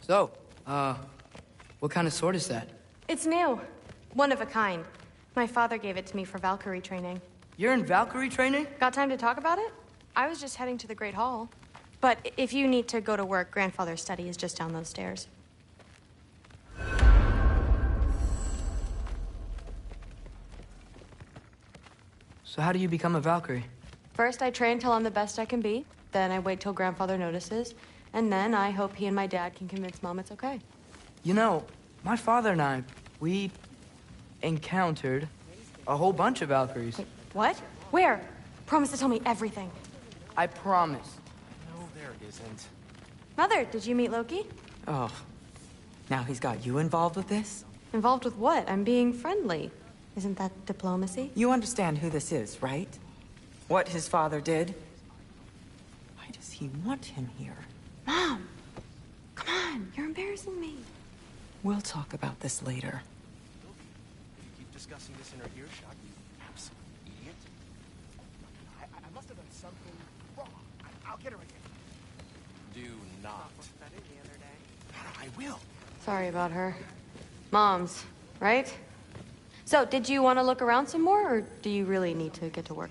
So, what kind of sword is that? It's new. One of a kind. My father gave it to me for Valkyrie training. You're in Valkyrie training? Got time to talk about it? I was just heading to the Great Hall. But if you need to go to work, Grandfather's study is just down those stairs. So how do you become a Valkyrie? First, I train till I'm the best I can be. Then I wait till Grandfather notices. And then I hope he and my dad can convince Mom it's okay. You know, my father and I, we encountered a whole bunch of Valkyries. Wait, what? Where? Promise to tell me everything. I promise. No, there isn't. Mother, did you meet Loki? Oh, now he's got you involved with this? Involved with what? I'm being friendly. Isn't that diplomacy? You understand who this is, right? What his father did? Why does he want him here? Mom! Come on, you're embarrassing me. We'll talk about this later. If you keep discussing this in her earshot, you absolute idiot. I must have done something wrong. I'll get her again. Do not. I will. Sorry about her. Mom's, right? So, did you want to look around some more, or do you really need to get to work?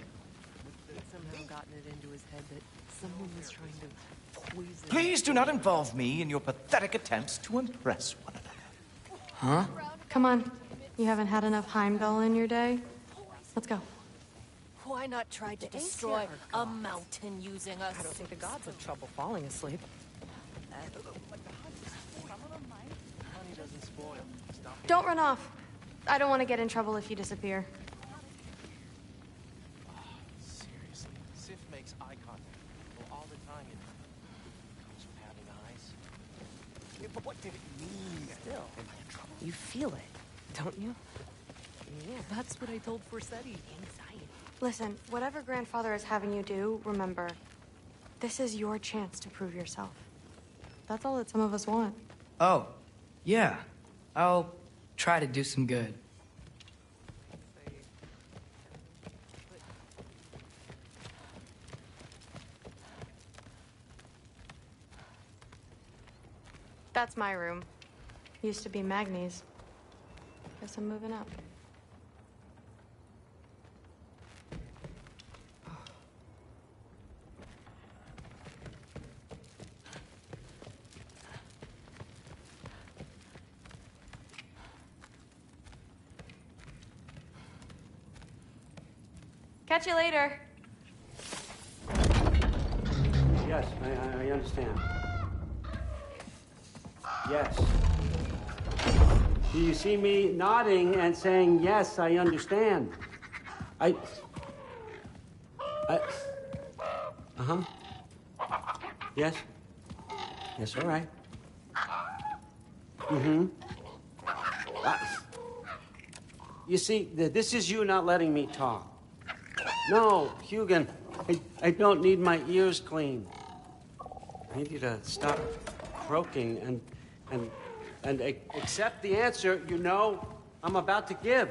Somehow gotten it into his head that someone was trying to poison. Please do not involve me in your pathetic attempts to impress one another. Huh? Come on. You haven't had enough Heimdall in your day? Let's go. Why not try to destroy a mountain using us? I don't think the gods have trouble falling asleep. Honey doesn't spoil. Stop. Don't run off. I don't want to get in trouble if you disappear. Seriously, Sif makes eye contact with people all the time. It comes from having eyes. Yeah, but what did it mean? Still, you feel it, don't you? Yeah, that's what I told Forseti. Anxiety. Listen, whatever Grandfather is having you do, remember, this is your chance to prove yourself. That's all that some of us want. Oh, yeah. I'll try to do some good. That's my room. Used to be Magni's. Guess I'm moving up. Catch you later. Yes, I understand. Yes. Do you see me nodding and saying, yes, I understand? Uh-huh. Yes? Yes, all right. Mm-hmm. You see, this is you not letting me talk. No, Hugin, I don't need my ears cleaned. I need you to stop croaking and accept the answer you know I'm about to give.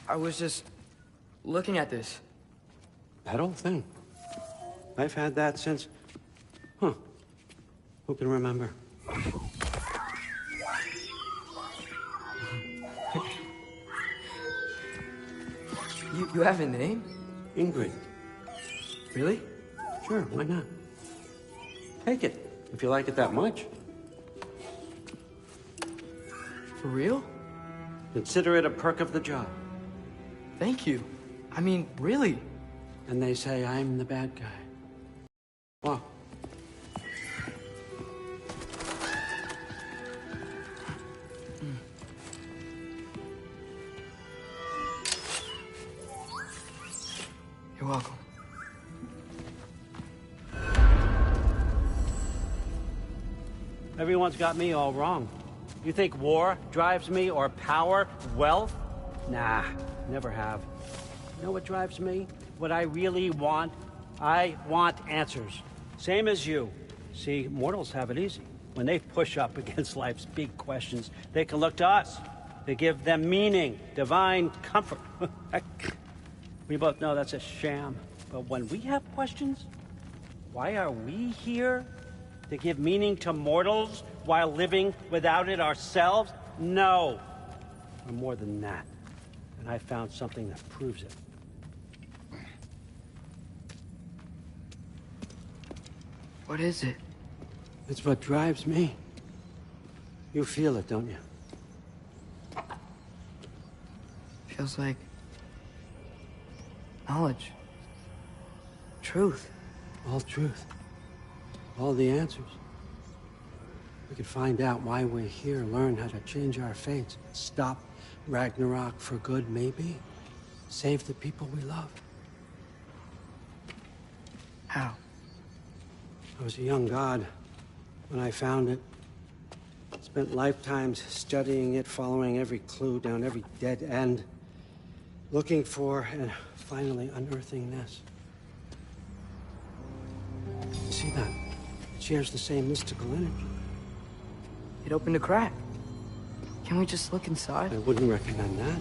I was just looking at this. That old thing. I've had that since... Huh. Who can remember? You have a name? Ingrid. Really? Sure, why not? Take it, if you like it that much. For real? Consider it a perk of the job. Thank you. I mean, really. And they say I'm the bad guy. Well, you're welcome. everyone's got me all wrong. You think war drives me, or power, wealth? Nah, never have. You know what drives me? What I really want? I want answers. Same as you. See, mortals have it easy. when they push up against life's big questions, they can look to us. They give them meaning, divine comfort. We both know that's a sham. But when we have questions, why are we here? To give meaning to mortals while living without it ourselves? No. We're more than that. And I found something that proves it. What is it? It's what drives me. You feel it, don't you? Feels like knowledge. Truth. All truth. All the answers. We could find out why we're here, learn how to change our fates, stop ragnarok for good, maybe. Save the people we love. How? I was a young god when I found it. Spent lifetimes studying it, following every clue down every dead end, looking for and finally unearthing this. You see that? It shares the same mystical energy. It opened a crack. Can we just look inside? I wouldn't recommend that.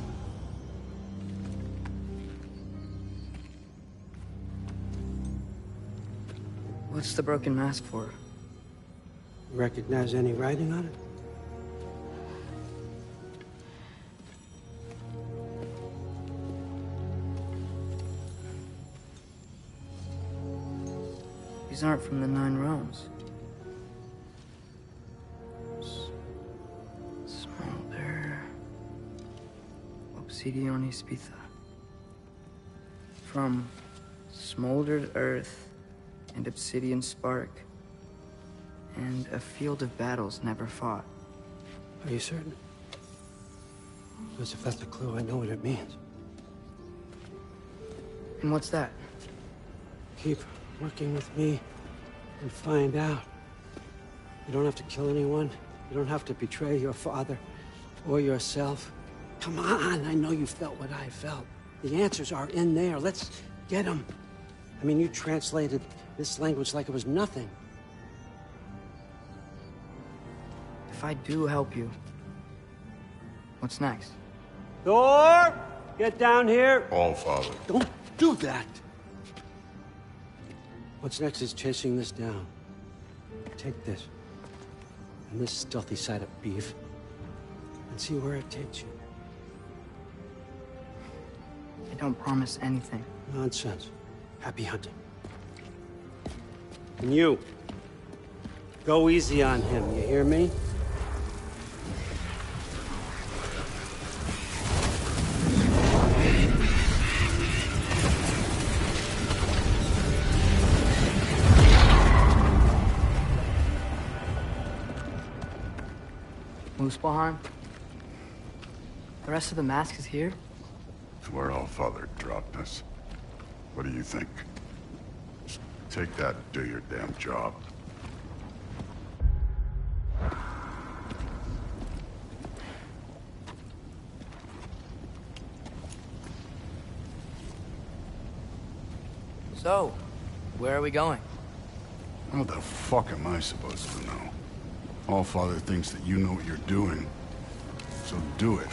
What's the broken mask for? Recognize any writing on it? These aren't from the Nine Realms. Smolder. Obsidion Ispitha. From smoldered earth and obsidian spark. And a field of battles never fought. Are you certain? Because if that's a clue, I know what it means. And what's that? Keep working with me and find out. You don't have to kill anyone. You don't have to betray your father or yourself. Come on, I know you felt what I felt. The answers are in there. Let's get them. I mean, you translated this language like it was nothing. If I do help you, what's next? Thor! Get down here! All Father. Don't do that! What's next is chasing this down. Take this, and this stealthy side of beef, and see where it takes you. I don't promise anything. Nonsense. Happy hunting. And you, go easy on him, you hear me? Muspelheim? The rest of the mask is here? It's where All Father dropped us. What do you think? Just take that and do your damn job. So, where are we going? How the fuck am I supposed to know? All Father thinks that you know what you're doing, so do it.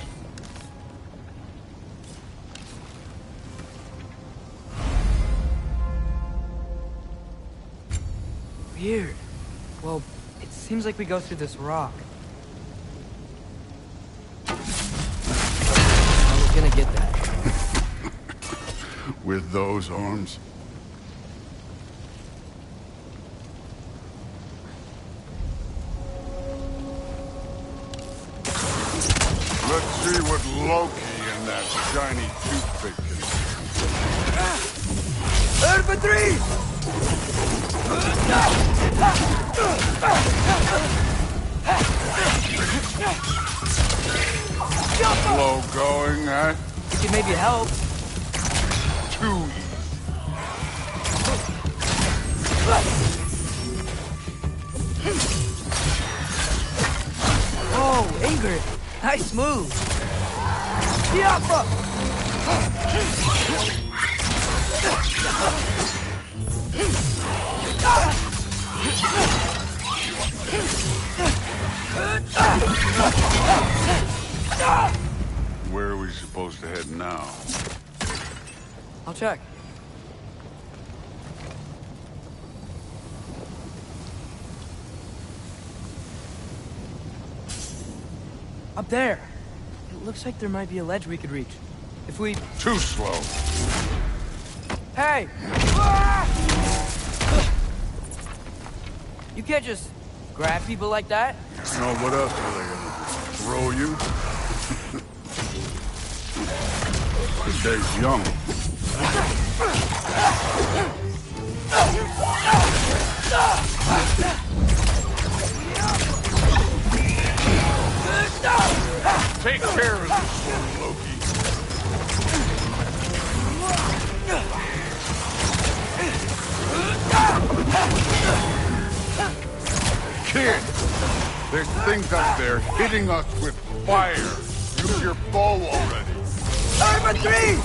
Weird. Well, it seems like we go through this rock. I was gonna get that. With those arms? Let's see what Loki and that shiny toothpick can do. Infantry! Slow going, eh? Could maybe help. Too easy. Oh, Ingrid. Nice move. Yappa! Where are we supposed to head now? I'll check. Up there. It looks like there might be a ledge we could reach. If we... Too slow. Hey! You can't just grab people like that. No, what else are they gonna do? Throw you? This day's young. Take care of this one, Loki. Kid! There's things up there hitting us with fire. Use your bow already. Infantry!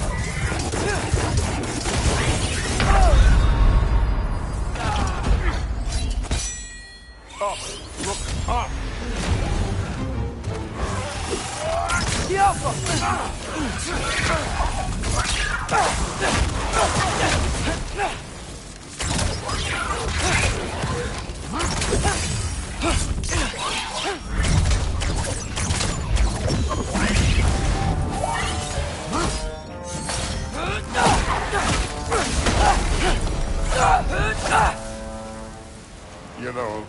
Up! Look up! The Alpha! You know,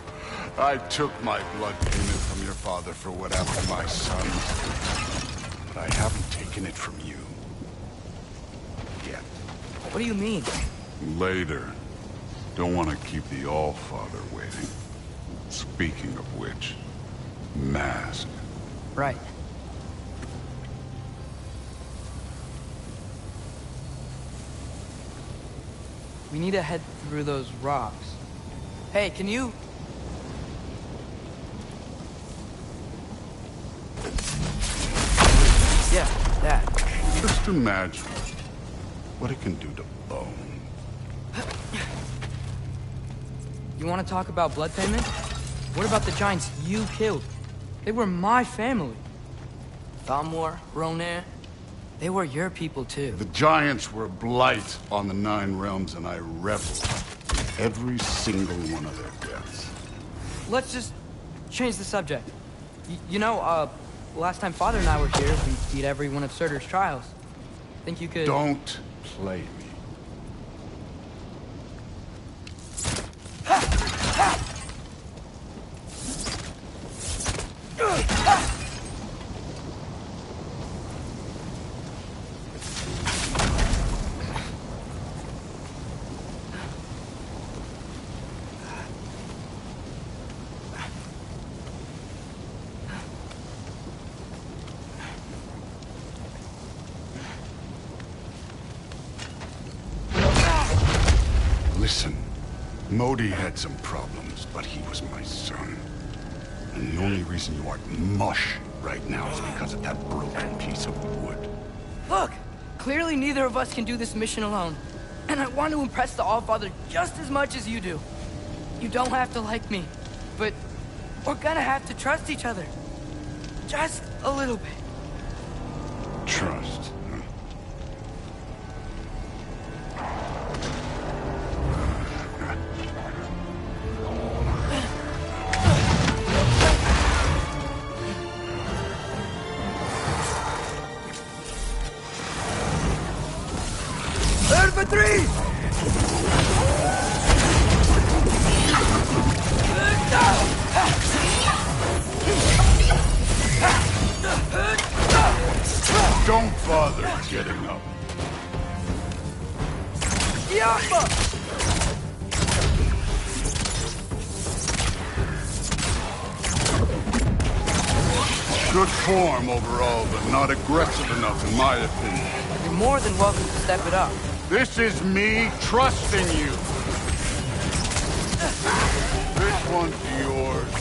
I took my blood payment from your father for what happened to my sons. But I haven't taken it from you. Yet. What do you mean? Later. Don't want to keep the All-Father waiting. Speaking of which, mask. Right. We need to head through those rocks. Hey, can you... Yeah, that. Just imagine what it can do to bone. You want to talk about blood payment? What about the giants you killed? They were my family. Thamor, Ronan, they were your people too. The giants were a blight on the Nine Realms, and I reveled in every single one of their deaths. Let's just change the subject. You know, last time Father and I were here, we beat every one of Surtur's trials. Think you could... Don't play me. Listen, Modi had some problems, but he was my son. And the only reason you aren't mush right now is because of that broken piece of wood. Look! Clearly neither of us can do this mission alone. And I want to impress the All-Father just as much as you do. You don't have to like me, but we're gonna have to trust each other. Just a little bit. Trust. Infantry! Don't bother getting up. Yampa! Good form overall, but not aggressive enough in my opinion. You're more than welcome to step it up. This is me trusting you. This one's yours.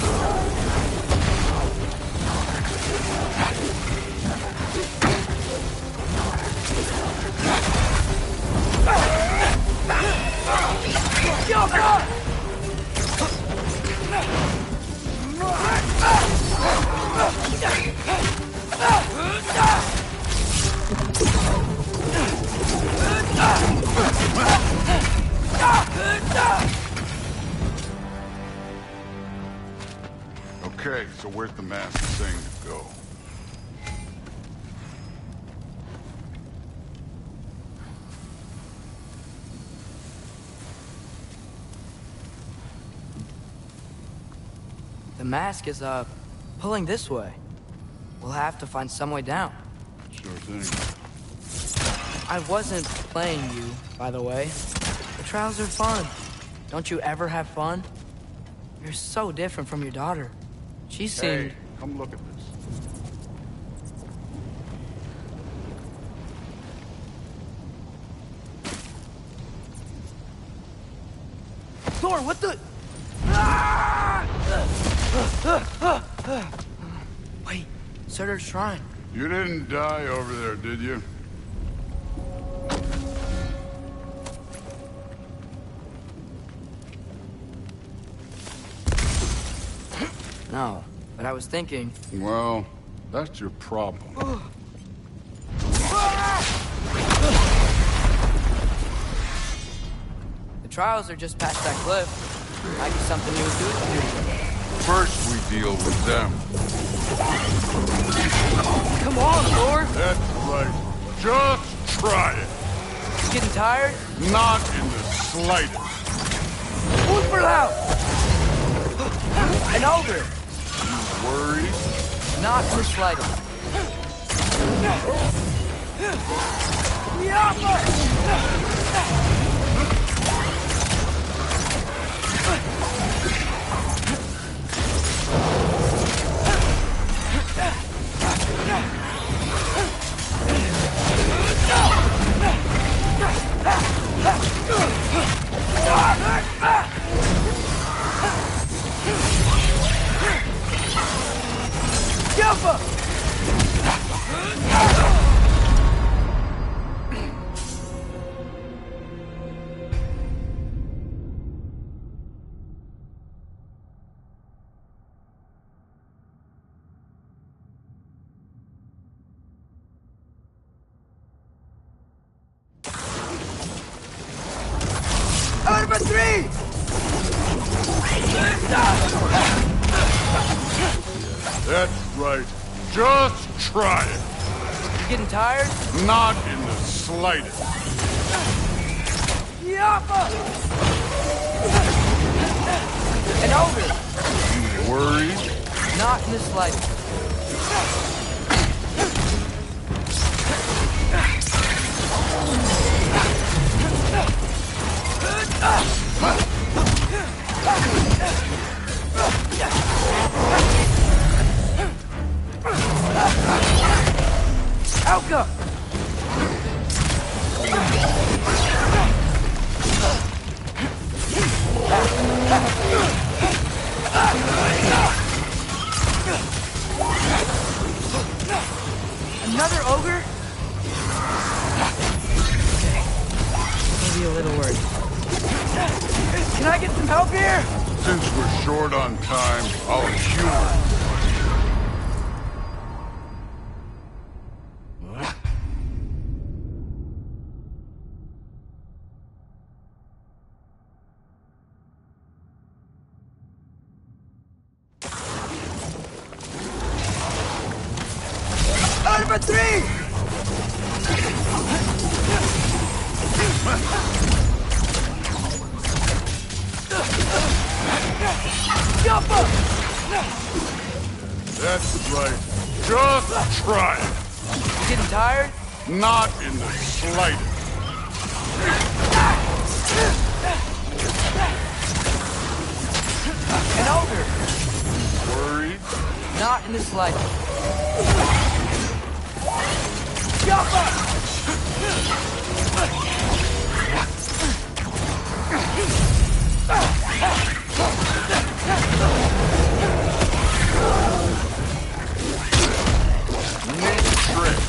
go. The mask is, pulling this way. We'll have to find some way down. Sure thing. I wasn't playing you, by the way. The trials are fun. Don't you ever have fun? You're so different from your daughter. She seemed... Hey, come look at this. Thor, what the... Wait, Surtur's shrine. You didn't die over there, did you? No, but I was thinking... Well, that's your problem. The trials are just past that cliff. Might be something you would do. First, we deal with them. Come on, Thor! That's right. Just try it. You getting tired? Not in the slightest. Super loud! And over! Worried? Not the slightest. Jumper! Number 3! That's right. Just try it. You getting tired? Not in the slightest. Yappa! And over! Worried? Not in the slightest. Alka! Another ogre? Okay. Maybe a little worried. Can I get some help here? Since we're short on time, I'll humor. Number 3! Jumper! That's right. Just try it. You getting tired? Not in the slightest. And over! Worried? Not in the slightest. Jumper! Neat trick.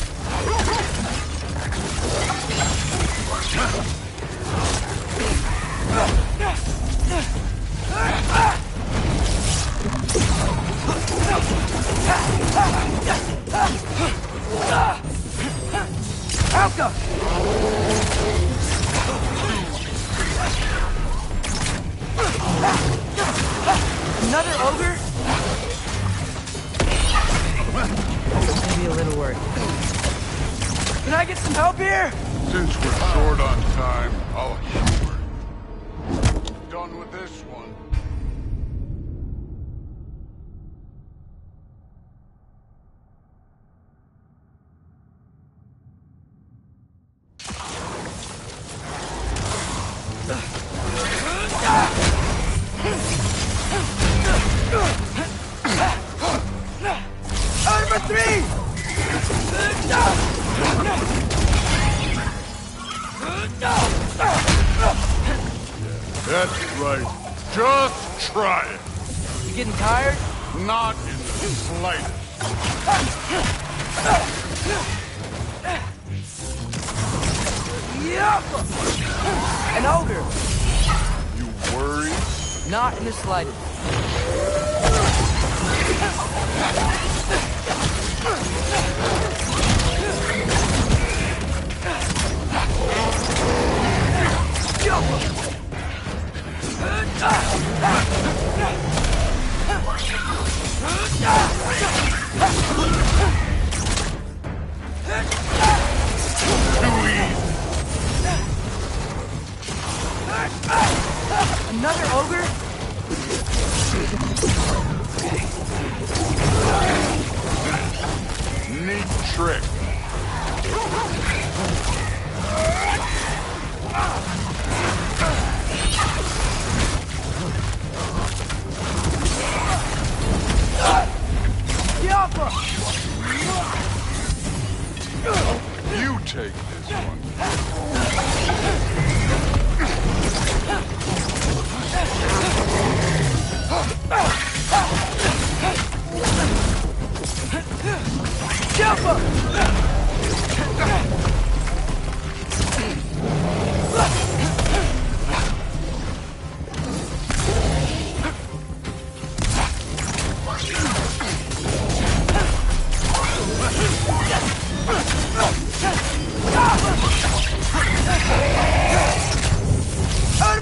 Alka! Another ogre? Need some help here? Since we're short on time, I'll humor. Done with this one. Number 3! That's right. Just try it. You getting tired? Not in the slightest. Yup! An ogre! You worried? Not in the slightest. Another ogre? Neat trick. You take this one.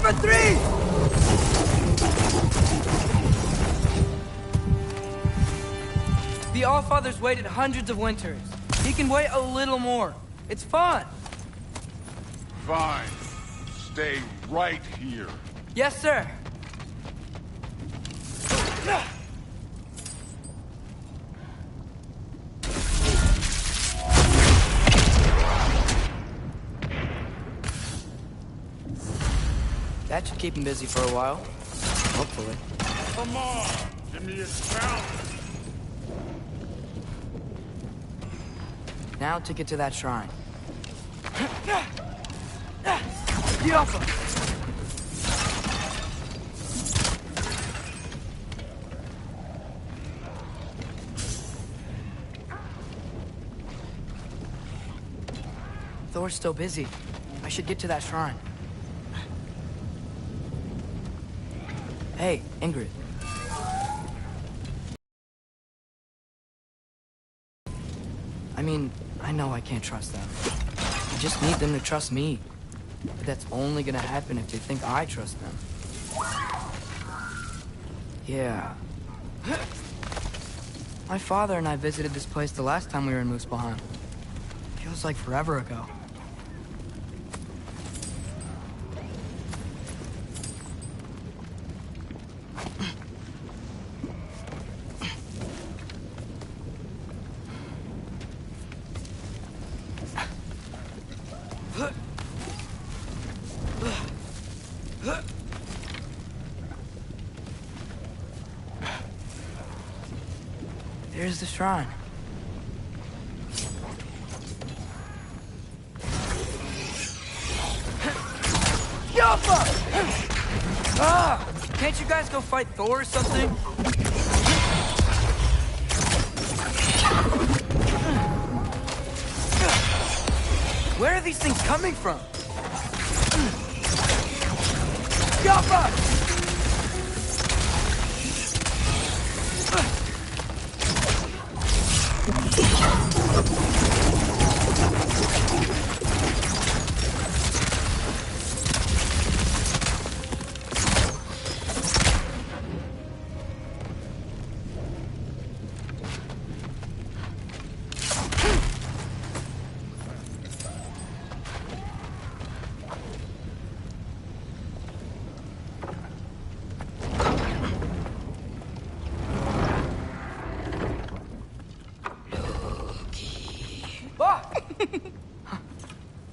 Number 3! The Allfather's waited hundreds of winters. He can wait a little more. It's fun. Fine. Stay right here. Yes, sir. That should keep him busy for a while. Hopefully. Come on. Give me a challenge. Now to get to that shrine. Thor's still busy. I should get to that shrine. Hey, Ingrid. I mean, I know I can't trust them. I just need them to trust me. But that's only gonna happen if they think I trust them. Yeah. My father and I visited this place the last time we were in Muspelheim. Feels like forever ago. There's the shrine. Yappa! Ah! Can't you guys go fight Thor or something? Where are these things coming from? Yappa!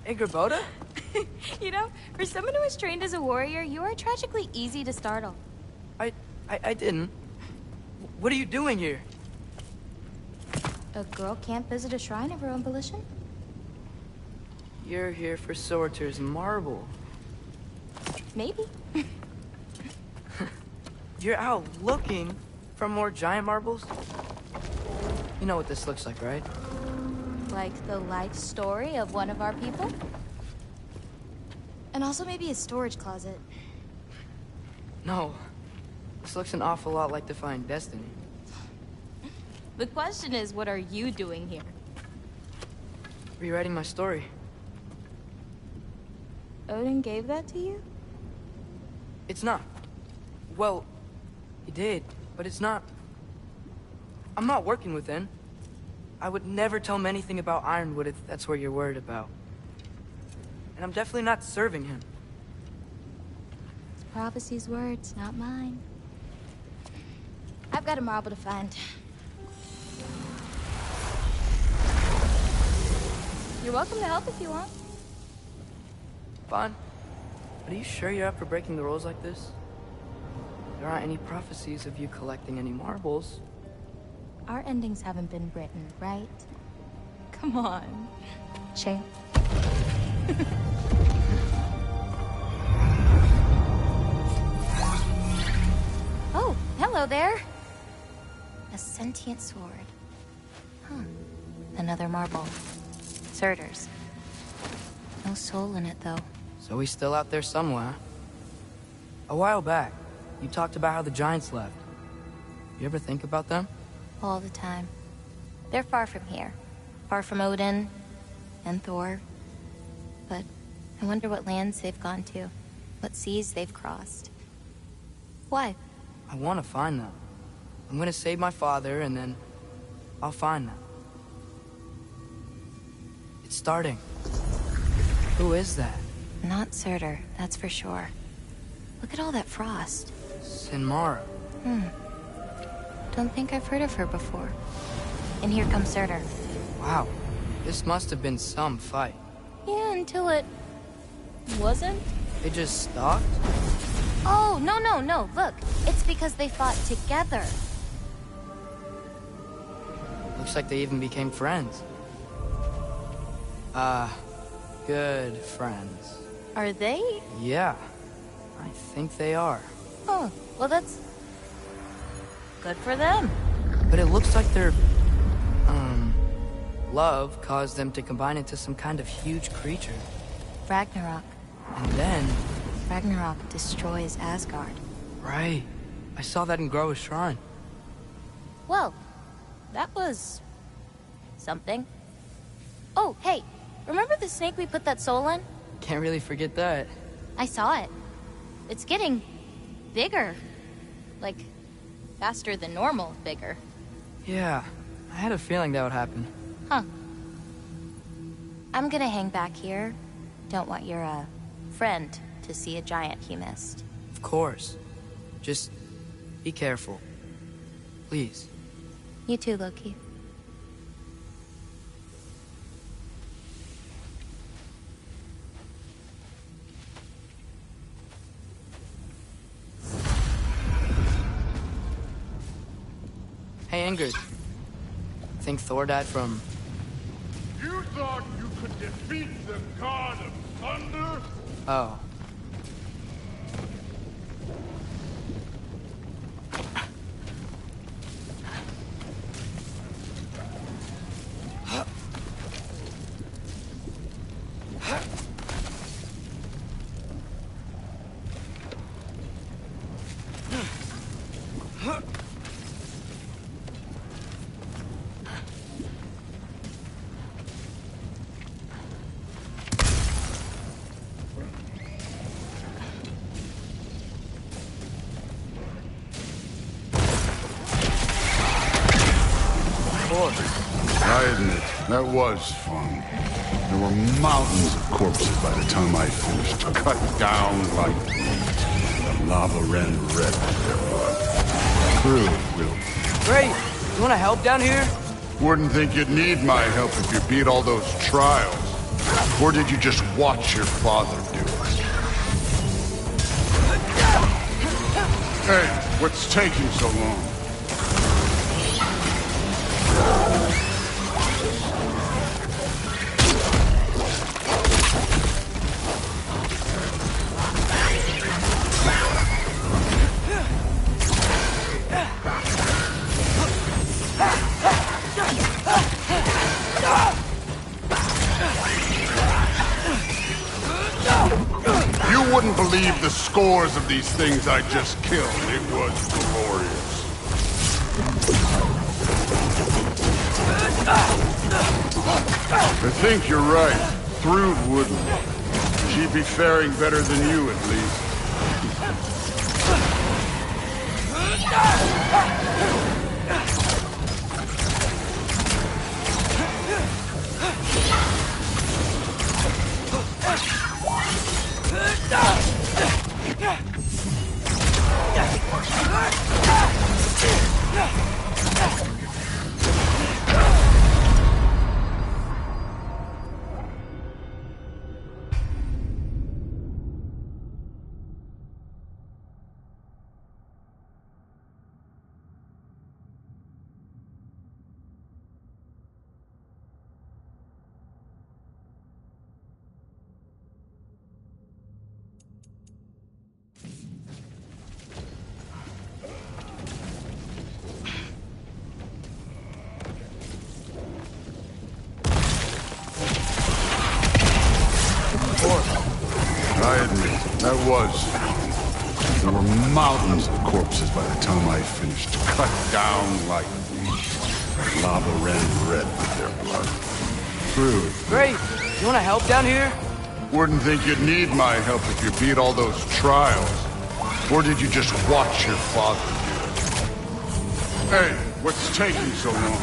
Hey, Grabota? You know, for someone who was trained as a warrior, you are tragically easy to startle. I didn't. What are you doing here? A girl can't visit a shrine of her own volition? You're here for Sorter's marble. Maybe. You're out looking for more giant marbles? You know what this looks like, right? Like the life story of one of our people? And also maybe a storage closet. No. This looks an awful lot like Defying Destiny. The question is, what are you doing here? Rewriting my story. Odin gave that to you? It's not. Well, he did, but it's not. I'm not working with him. I would never tell him anything about Ironwood if that's what you're worried about. And I'm definitely not serving him. It's prophecy's words, not mine. I've got a marble to find. You're welcome to help if you want. Fine. But are you sure you're up for breaking the rules like this? There aren't any prophecies of you collecting any marbles. Our endings haven't been written, right? Come on, champ. Oh, hello there. A sentient sword. Huh. Another marble. Surtur's. No soul in it, though. So he's still out there somewhere. A while back, you talked about how the Giants left. You ever think about them? All the time. They're far from here. Far from Odin and Thor. But I wonder what lands they've gone to. What seas they've crossed. Why? I want to find them. I'm gonna save my father, and then I'll find them. It's starting. Who is that? Not Surtur, that's for sure. Look at all that frost. Sinmara. Don't think I've heard of her before. And here comes Surtur. Wow. This must have been some fight. Yeah, until it... wasn't? They just stopped? Oh, no. Look, it's because they fought together. Looks like they even became friends. Good friends. Are they? Yeah. I think they are. Oh, well that's... good for them. But it looks like their... love caused them to combine into some kind of huge creature. Ragnarok. And then... Ragnarok destroys Asgard. Right. I saw that in Groa's shrine. Well, that was... something. Oh, hey, remember the snake we put that soul in? Can't really forget that. I saw it. It's getting... bigger. Like, faster than normal bigger. Yeah, I had a feeling that would happen. Huh. I'm gonna hang back here. Don't want your, friend to see a giant he missed. Of course. Just be careful. Please. You too, Loki. Hey, Ingrid. Think Thor died from... You thought you could defeat the god of thunder? Oh. I admit, that was fun. There were mountains of corpses by the time I finished, cut down like weeds. The lava ran red with their blood. True, Will. Great! You wanna help down here? Wouldn't think you'd need my help if you beat all those trials. Or did you just watch your father do it? Hey, what's taking so long? You wouldn't believe the scores of these things I just killed. It was glorious. I think you're right. Thrud wouldn't. She'd be faring better than you, at least. I admit, that was fun. There were mountains of corpses by the time I finished, cut down like weeds. Lava ran red with their blood. True. Great. You want to help down here? Wouldn't think you'd need my help if you beat all those trials. Or did you just watch your father do it? Hey, what's taking so long?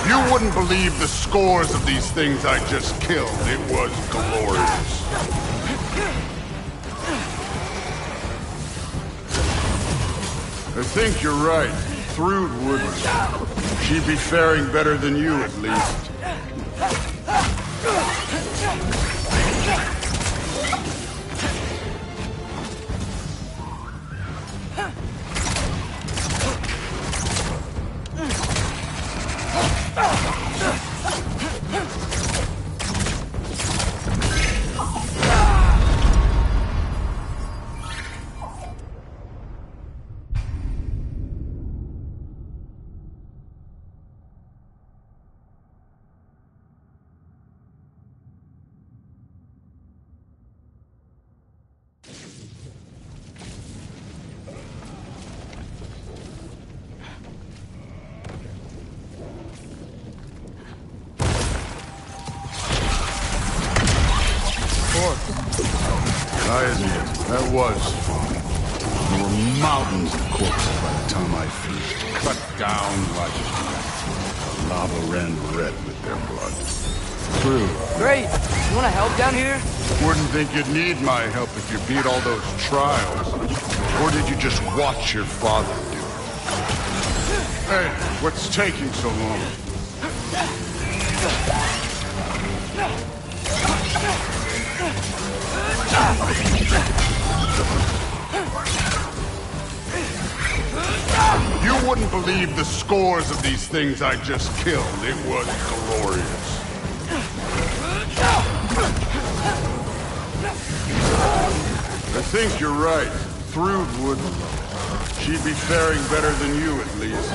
You wouldn't believe the scores of these things I just killed. It was glorious. I think you're right. Thrud wouldn't. She'd be faring better than you, at least. I admit, that was fun. There were mountains of corpses by the time I finished, cut down like lava ran red with their blood. True. Great. You want to help down here? Wouldn't think you'd need my help if you beat all those trials. Or did you just watch your father do it? Hey, what's taking so long? You wouldn't believe the scores of these things I just killed. It was glorious. I think you're right. Thrud wouldn't. She'd be faring better than you, at least.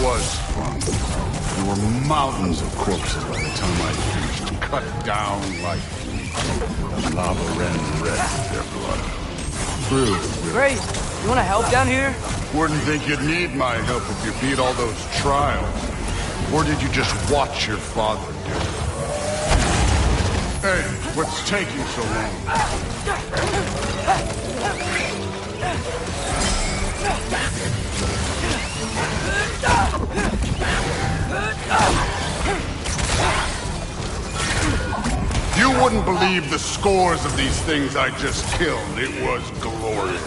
was fun. There were mountains of corpses by the time I finished, cut down like the lava ran red with their blood. True. Great. You want to help down here? Wouldn't think you'd need my help if you beat all those trials. Or did you just watch your father do it? Hey, what's taking so long? You wouldn't believe the scores of these things I just killed. It was glorious.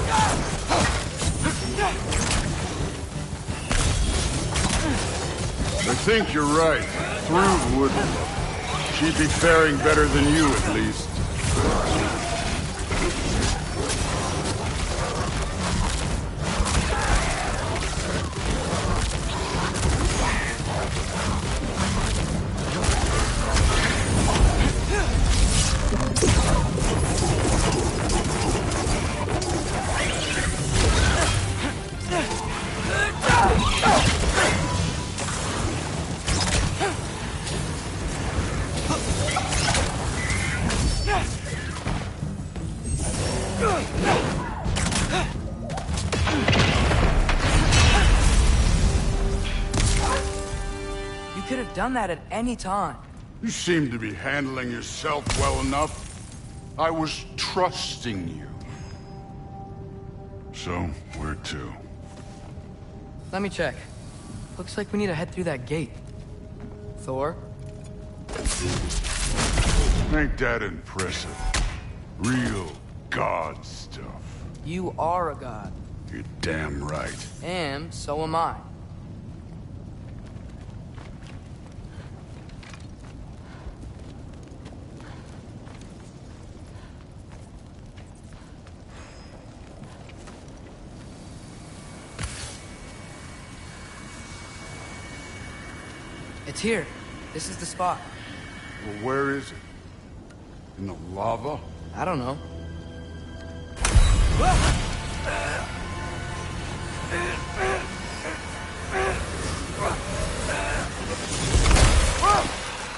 I think you're right. Thrud wouldn't. She'd be faring better than you, at least. You could have done that at any time. You seem to be handling yourself well enough. I was trusting you. So, where to? Let me check. Looks like we need to head through that gate. Thor? Ain't that impressive? Real god stuff. You are a god. You're damn right. And so am I. It's here. This is the spot. Well, where is it? In the lava? I don't know.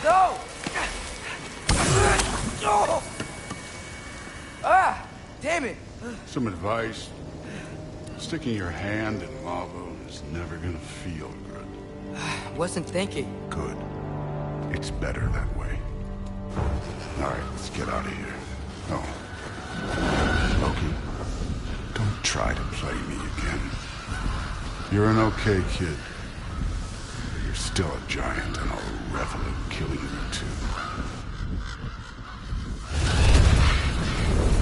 No! Ah! Damn it! Some advice? Sticking your hand in lava is never gonna feel good. Wasn't thinking. Good. It's better that way. All right, let's get out of here. Oh. Loki, don't try to play me again. You're an okay kid. But you're still a giant, and I'll revel in killing you too.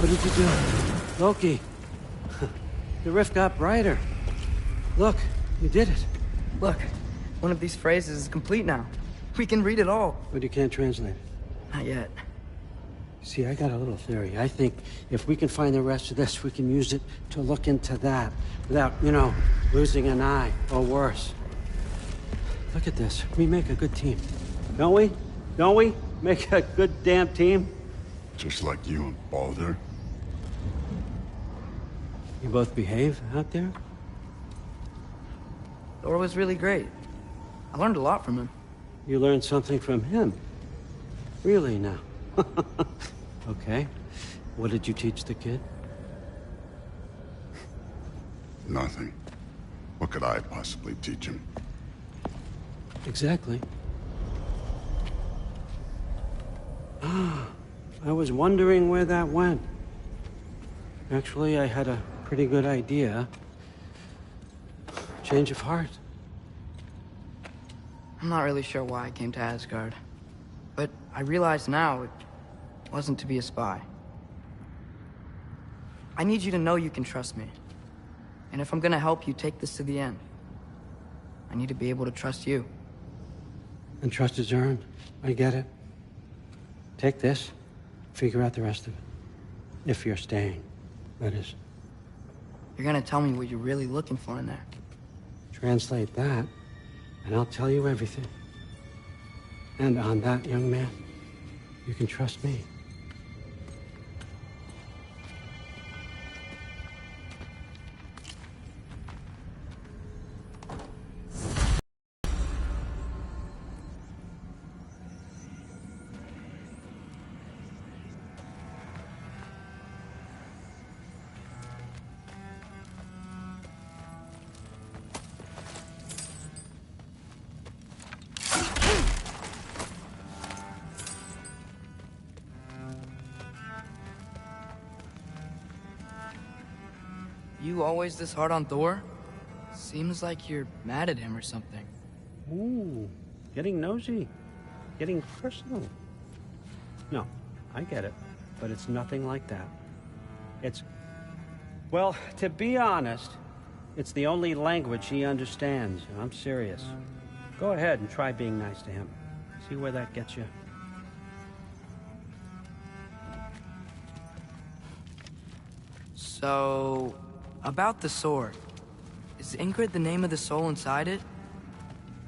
What did you do? Loki. The rift got brighter. Look, you did it. Look, one of these phrases is complete now. We can read it all. But you can't translate it. Not yet. See, I got a little theory. I think if we can find the rest of this, we can use it to look into that without, losing an eye or worse. Look at this. We make a good team. Don't we? Don't we? Make a good damn team? Just like you and Baldur. You both behave out there? Thor was really great. I learned a lot from him. You learned something from him? Really now? Okay. What did you teach the kid? Nothing. What could I possibly teach him? Exactly. I was wondering where that went. Actually, I had a pretty good idea. Change of heart. I'm not really sure why I came to Asgard. But I realize now it wasn't to be a spy. I need you to know you can trust me. And if I'm gonna help you take this to the end, I need to be able to trust you. And trust is earned. I get it. Take this, figure out the rest of it. If you're staying, that is. You're gonna tell me what you're really looking for in there. Translate that, and I'll tell you everything. And on that, young man, you can trust me. You always this hard on Thor? Seems like you're mad at him or something. Ooh, getting nosy. Getting personal. No, I get it. But it's nothing like that. It's... Well, to be honest, it's the only language he understands, and I'm serious. Go ahead and try being nice to him. See where that gets you. So, about the sword. Is Ingrid the name of the soul inside it?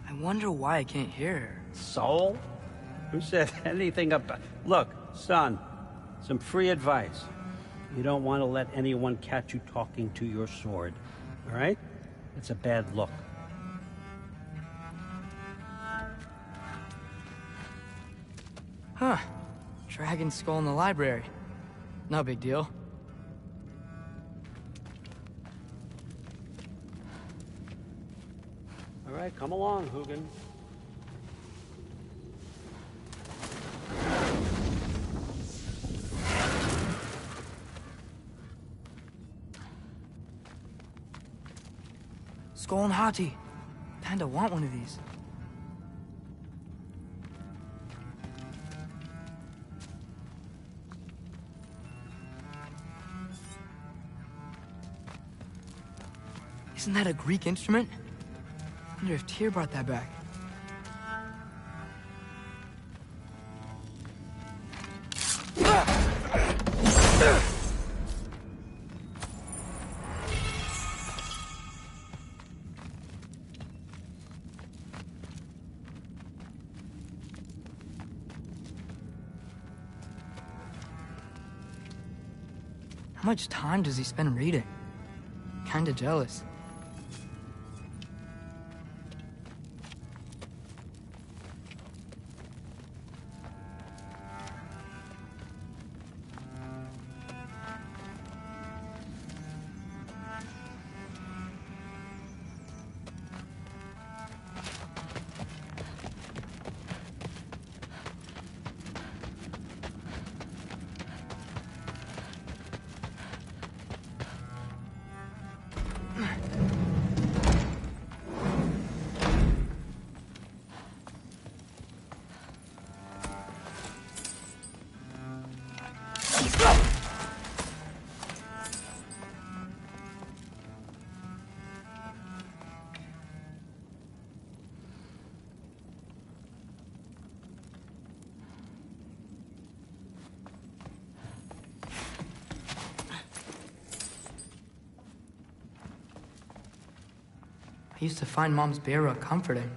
I wonder why I can't hear her. Soul? Who said anything about... Look, son, some free advice. You don't want to let anyone catch you talking to your sword, all right? It's a bad look. Huh. Dragon skull in the library. No big deal. All right, come along, Hugin. Skull and Hati. Kinda want one of these. Isn't that a Greek instrument? I wonder if Tyr brought that back. How much time does he spend reading? Kinda jealous. I used to find Mom's Beira comforting.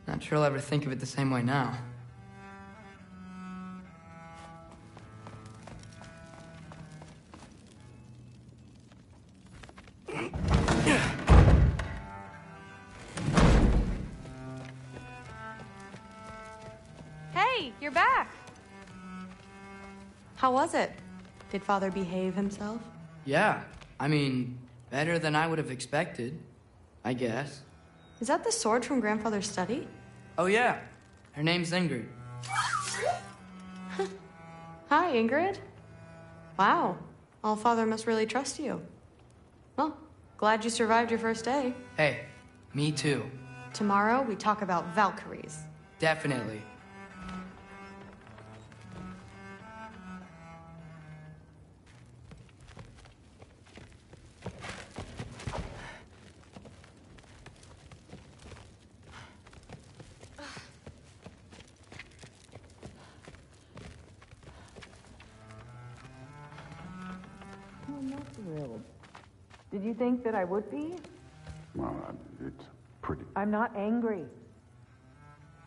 Not sure I'll ever think of it the same way now. Hey, you're back! How was it? Did Father behave himself? Yeah, I mean, better than I would have expected, I guess. Is that the sword from Grandfather's study? Oh yeah, her name's Ingrid. Hi, Ingrid. Wow, Allfather must really trust you. Well, glad you survived your first day. Hey, me too. Tomorrow, we talk about Valkyries. Definitely. I'm not thrilled. Did you think that I would be? Well, it's pretty... I'm not angry.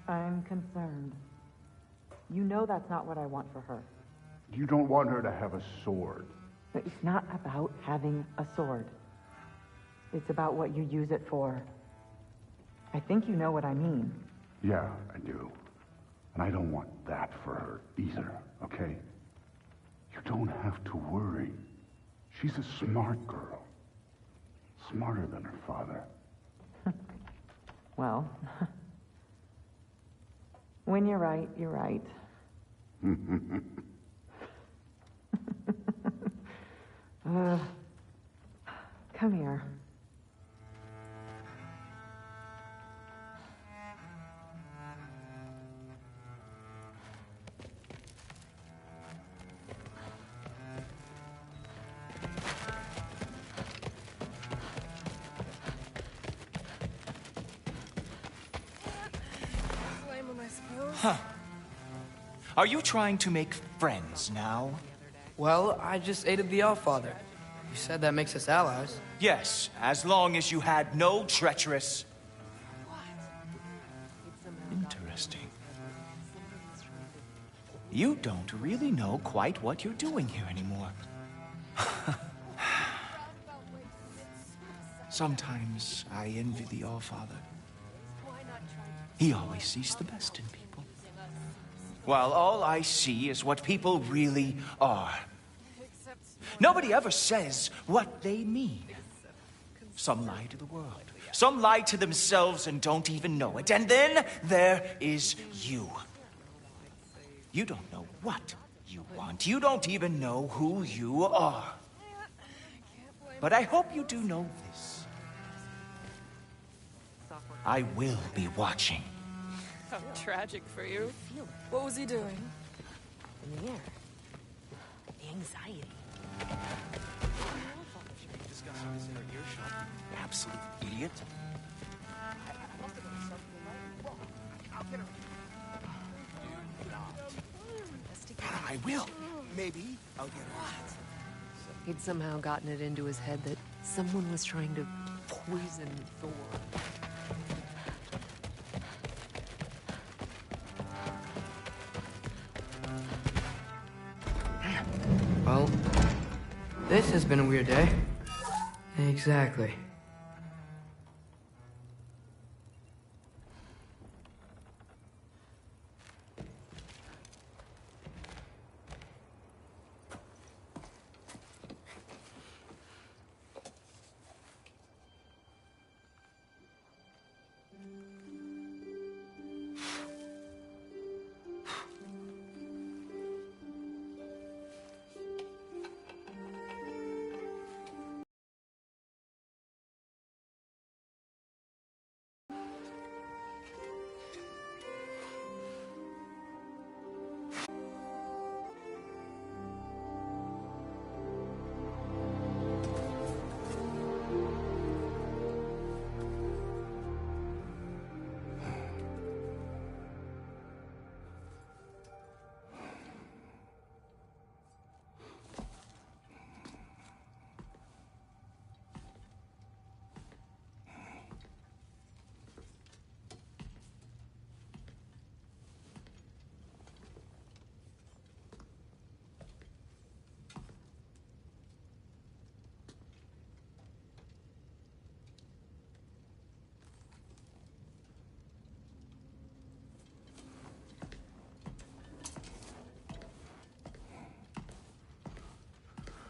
I'm concerned. You know that's not what I want for her. You don't want her to have a sword. But it's not about having a sword. It's about what you use it for. I think you know what I mean. Yeah, I do. And I don't want that for her either, okay? You don't have to worry. She's a smart girl. Smarter than her father. Well, when you're right, you're right. Come here. Huh. Are you trying to make friends now? Well, I just aided the Allfather. You said that makes us allies. Yes, as long as you had no treacherous... Interesting. You don't really know quite what you're doing here anymore. Sometimes I envy the Allfather. He always sees the best in people, while all I see is what people really are. Nobody ever says what they mean. Some lie to the world. Some lie to themselves and don't even know it. And then there is you. You don't know what you want. You don't even know who you are. But I hope you do know this. I will be watching. How tragic for you. What was he doing? In the air. The anxiety. Discussing this in our earshot. Absolute idiot. I must have done something wrong. I'll get her. Do not. I will. Maybe I'll get her. He'd somehow gotten it into his head that someone was trying to poison Thor. Well, this has been a weird day. Exactly.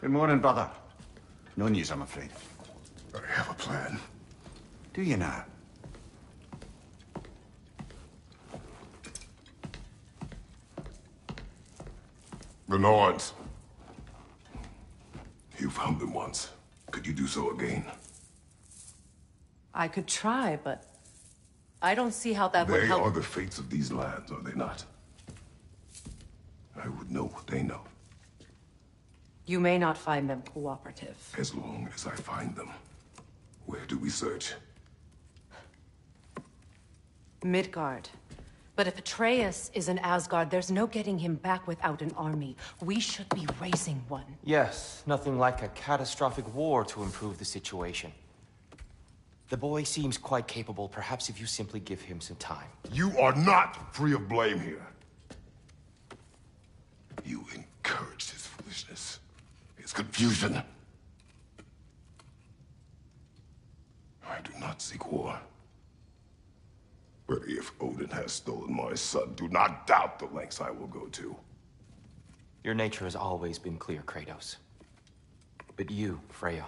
Good morning, brother. No news, I'm afraid. I have a plan. Do you now? The Norns. You found them once. Could you do so again? I could try, but I don't see how that would They help. are the fates of these lands, are they not? I would know what they know. You may not find them cooperative. As long as I find them. Where do we search? Midgard. But if Atreus is in Asgard, there's no getting him back without an army. We should be raising one. Yes, nothing like a catastrophic war to improve the situation. The boy seems quite capable. Perhaps if you simply give him some time. You are not free of blame here. You encouraged his foolishness. His confusion. I do not seek war. But if Odin has stolen my son, do not doubt the lengths I will go to. Your nature has always been clear, Kratos. But you, Freya.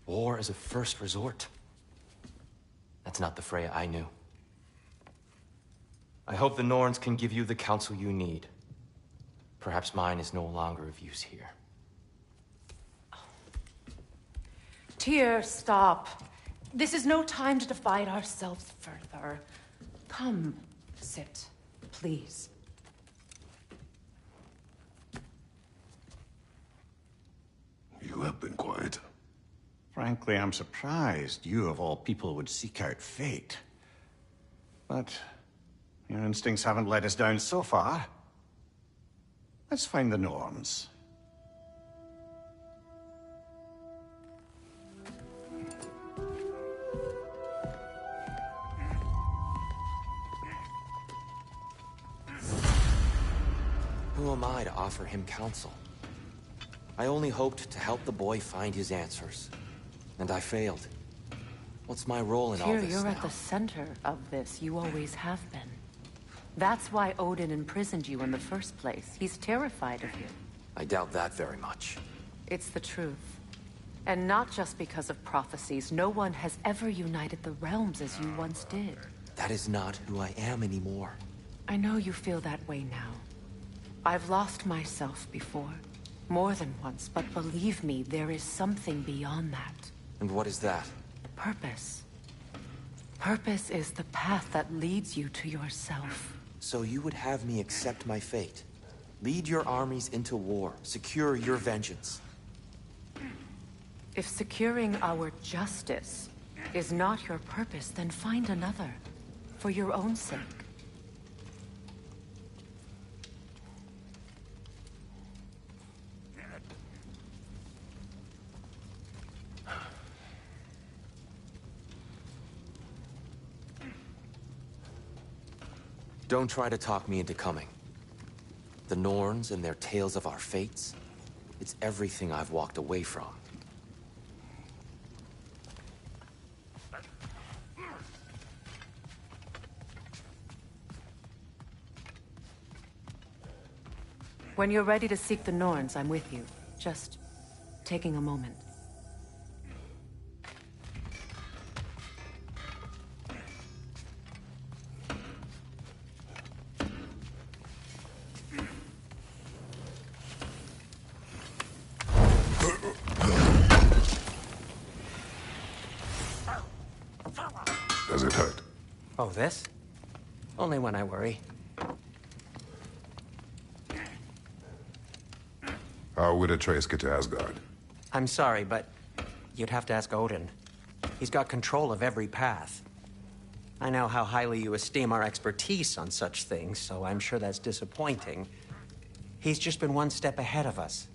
War is a first resort. That's not the Freya I knew. I hope the Norns can give you the counsel you need. Perhaps mine is no longer of use here. Tyr, stop. This is no time to divide ourselves further. Come, sit, please. You have been quiet. Frankly, I'm surprised you, of all people, would seek out fate. But your instincts haven't let us down so far. Let's find the norms. Who am I to offer him counsel? I only hoped to help the boy find his answers. And I failed. What's my role in all Tyr, this you're now? at the center of this. You always have been. That's why Odin imprisoned you in the first place. He's terrified of you. I doubt that very much. It's the truth. And not just because of prophecies. No one has ever united the realms as you once did. That is not who I am anymore. I know you feel that way now. I've lost myself before. More than once, but believe me, there is something beyond that. And what is that? Purpose. Purpose is the path that leads you to yourself. So you would have me accept my fate? Lead your armies into war, secure your vengeance. If securing our justice is not your purpose, then find another. For your own sake. Don't try to talk me into coming. The Norns and their tales of our fates, it's everything I've walked away from. When you're ready to seek the Norns, I'm with you. Just taking a moment. Does it hurt? Oh, this? Only when I worry. How would Atreus get to Asgard? I'm sorry, but you'd have to ask Odin. He's got control of every path. I know how highly you esteem our expertise on such things, so I'm sure that's disappointing. He's just been one step ahead of us.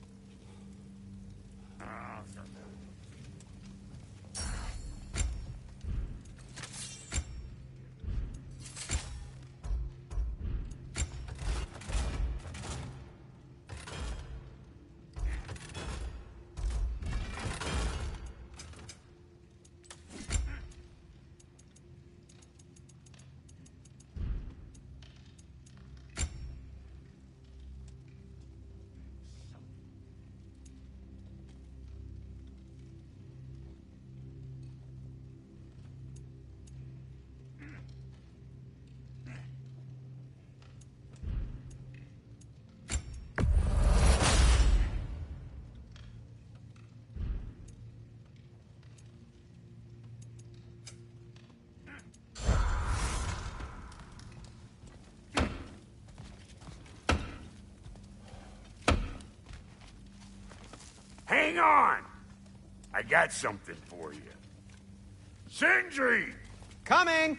Hang on! I got something for you. Sindri! Coming!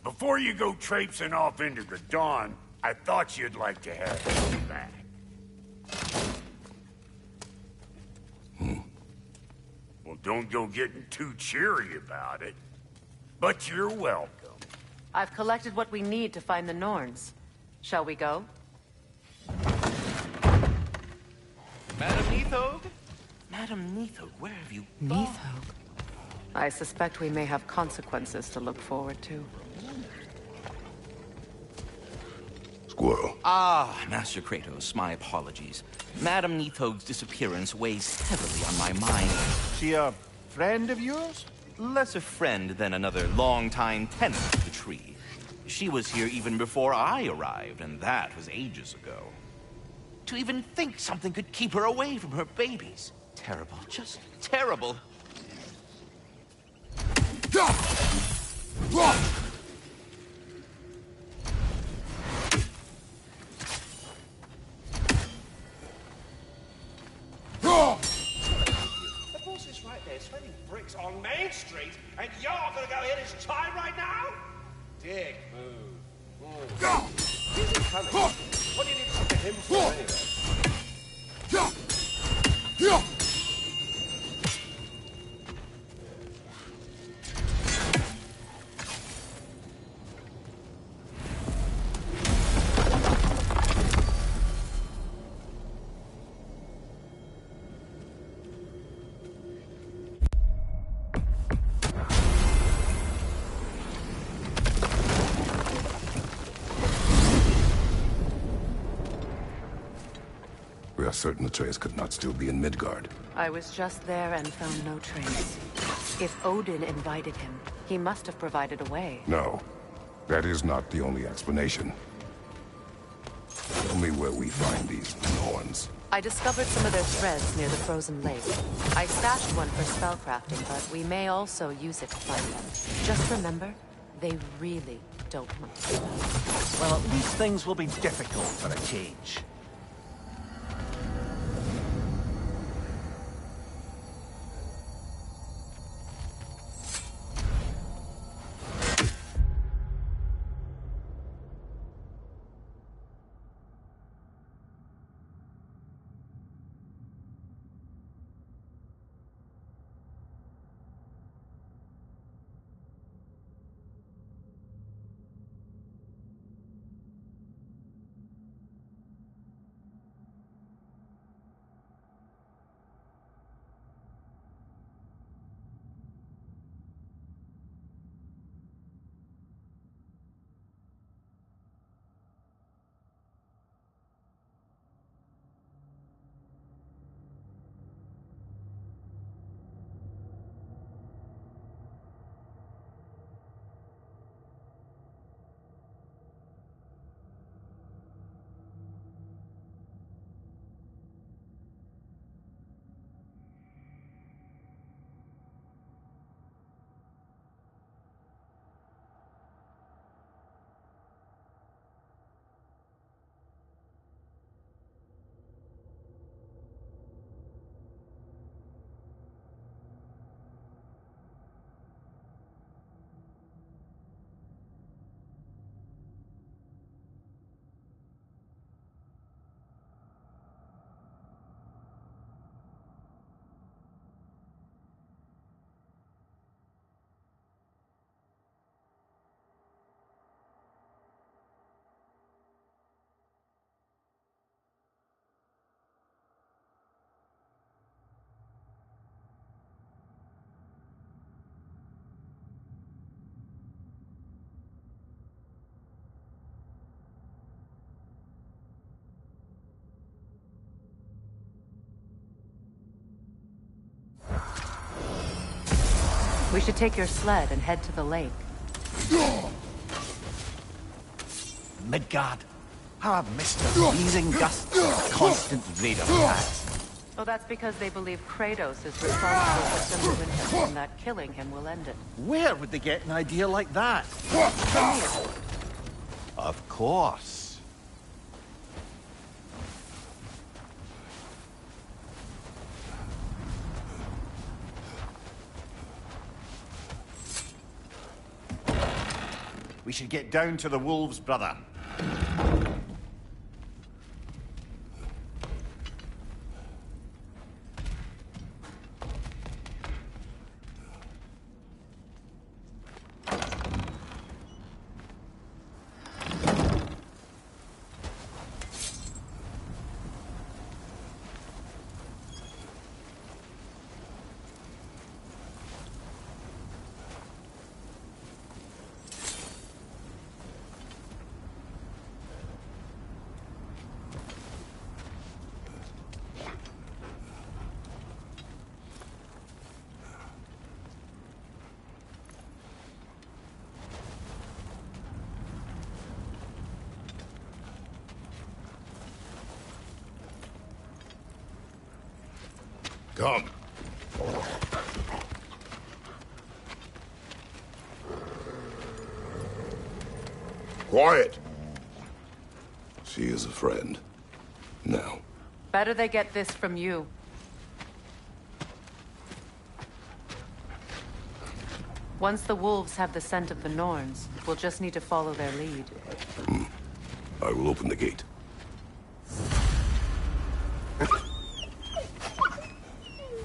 Before you go traipsing off into the dawn, I thought you'd like to have this back. Well, don't go getting too cheery about it. But you're welcome. I've collected what we need to find the Norns. Shall we go? Madam Neathog? Madam Neathog, where have you gone? Neathog? I suspect we may have consequences to look forward to. Squirrel. Ah, Master Kratos, my apologies. Madam Neathog's disappearance weighs heavily on my mind. She a friend of yours? Less a friend than another longtime tenant of the tree. She was here even before I arrived, and that was ages ago. To even think something could keep her away from her babies. Terrible, just terrible. The boss is right there, sweating bricks on Main Street, and you're gonna go hit his time right now? Dick move. He's coming. What do you need to talk to him for anyway? We are certain Atreus could not still be in Midgard. I was just there and found no trace. If Odin invited him, he must have provided a way. No, that is not the only explanation. Tell me where we find these Norns. I discovered some of their threads near the frozen lake. I stashed one for spellcrafting, but we may also use it to find them. Just remember, they really don't mind. Well, at least things will be difficult for a change. We should take your sled and head to the lake. Midgard. How I've missed the freezing gusts of the constant raid of rats. Well, that's because they believe Kratos is responsible for Fimbulwinter and that killing him will end it. Where would they get an idea like that? Of course. We should get down to the wolves, brother. Come. Quiet! She is a friend. Now. Better they get this from you. Once the wolves have the scent of the Norns, we'll just need to follow their lead. I will open the gate.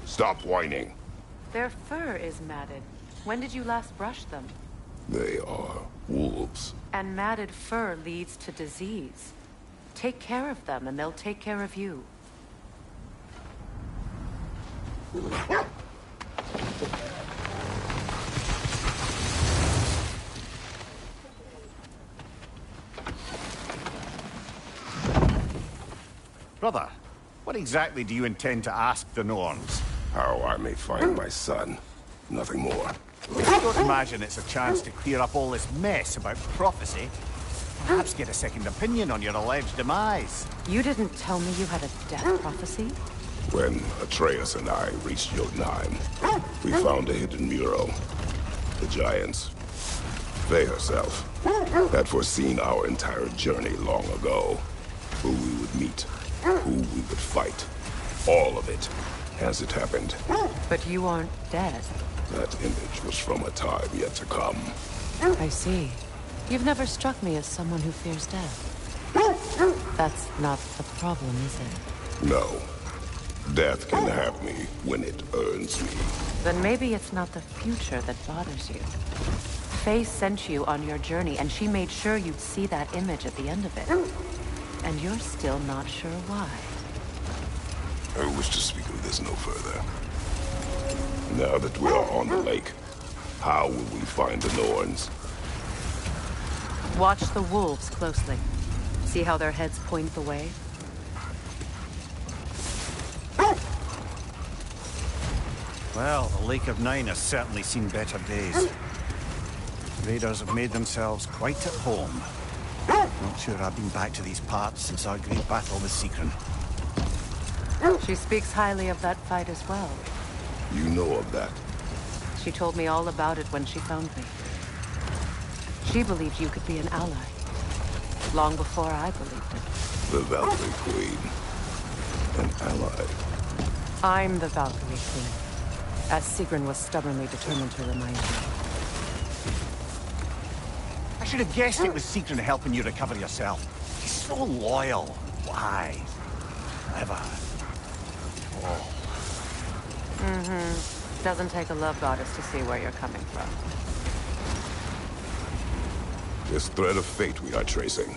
Stop whining. Their fur is matted. When did you last brush them? They are wolves. And matted fur leads to disease. Take care of them, and they'll take care of you. Brother, what exactly do you intend to ask the Norns? How I may find my son. Nothing more. I don't imagine it's a chance to clear up all this mess about prophecy. Perhaps get a second opinion on your alleged demise. You didn't tell me you had a death prophecy? When Atreus and I reached Jotunheim, we found a hidden mural. The Giants, Faye herself, had foreseen our entire journey long ago. Who we would meet, who we would fight. All of it, as it happened. But you aren't dead. That image was from a time yet to come. I see. You've never struck me as someone who fears death. That's not the problem, is it? No. Death can have me when it earns me. Then maybe it's not the future that bothers you. Faye sent you on your journey, and she made sure you'd see that image at the end of it. And you're still not sure why. I wish to speak of this no further. Now that we are on the lake, how will we find the Norns? Watch the wolves closely. See how their heads point the way? Well, the Lake of Nine has certainly seen better days. Raiders have made themselves quite at home. Not sure I've been back to these parts since our great battle with Secron. She speaks highly of that fight as well. You know of that? She told me all about it when she found me. She believed you could be an ally. Long before I believed it. The Valkyrie Queen. An ally. I'm the Valkyrie Queen. As Secron was stubbornly determined to remind me. I should have guessed it was Secron helping you recover yourself. He's so loyal. Why? Clever. Oh. Mm-hmm. Doesn't take a love goddess to see where you're coming from. This thread of fate we are tracing.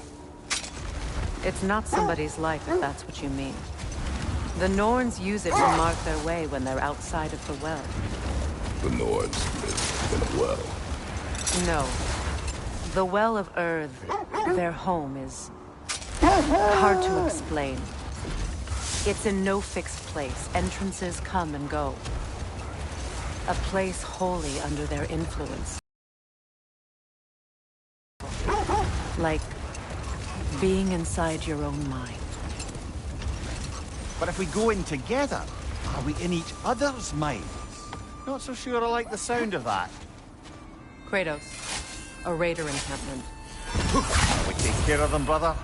It's not somebody's life, if that's what you mean. The Norns use it to mark their way when they're outside of the well. The Norns live in a well. No. The Well of Earth, their home, is hard to explain. It's in no fixed place. Entrances come and go. A place wholly under their influence. Like being inside your own mind. But if we go in together, are we in each other's minds? Not so sure I like the sound of that. Kratos, a raider encampment. We take care of them, brother.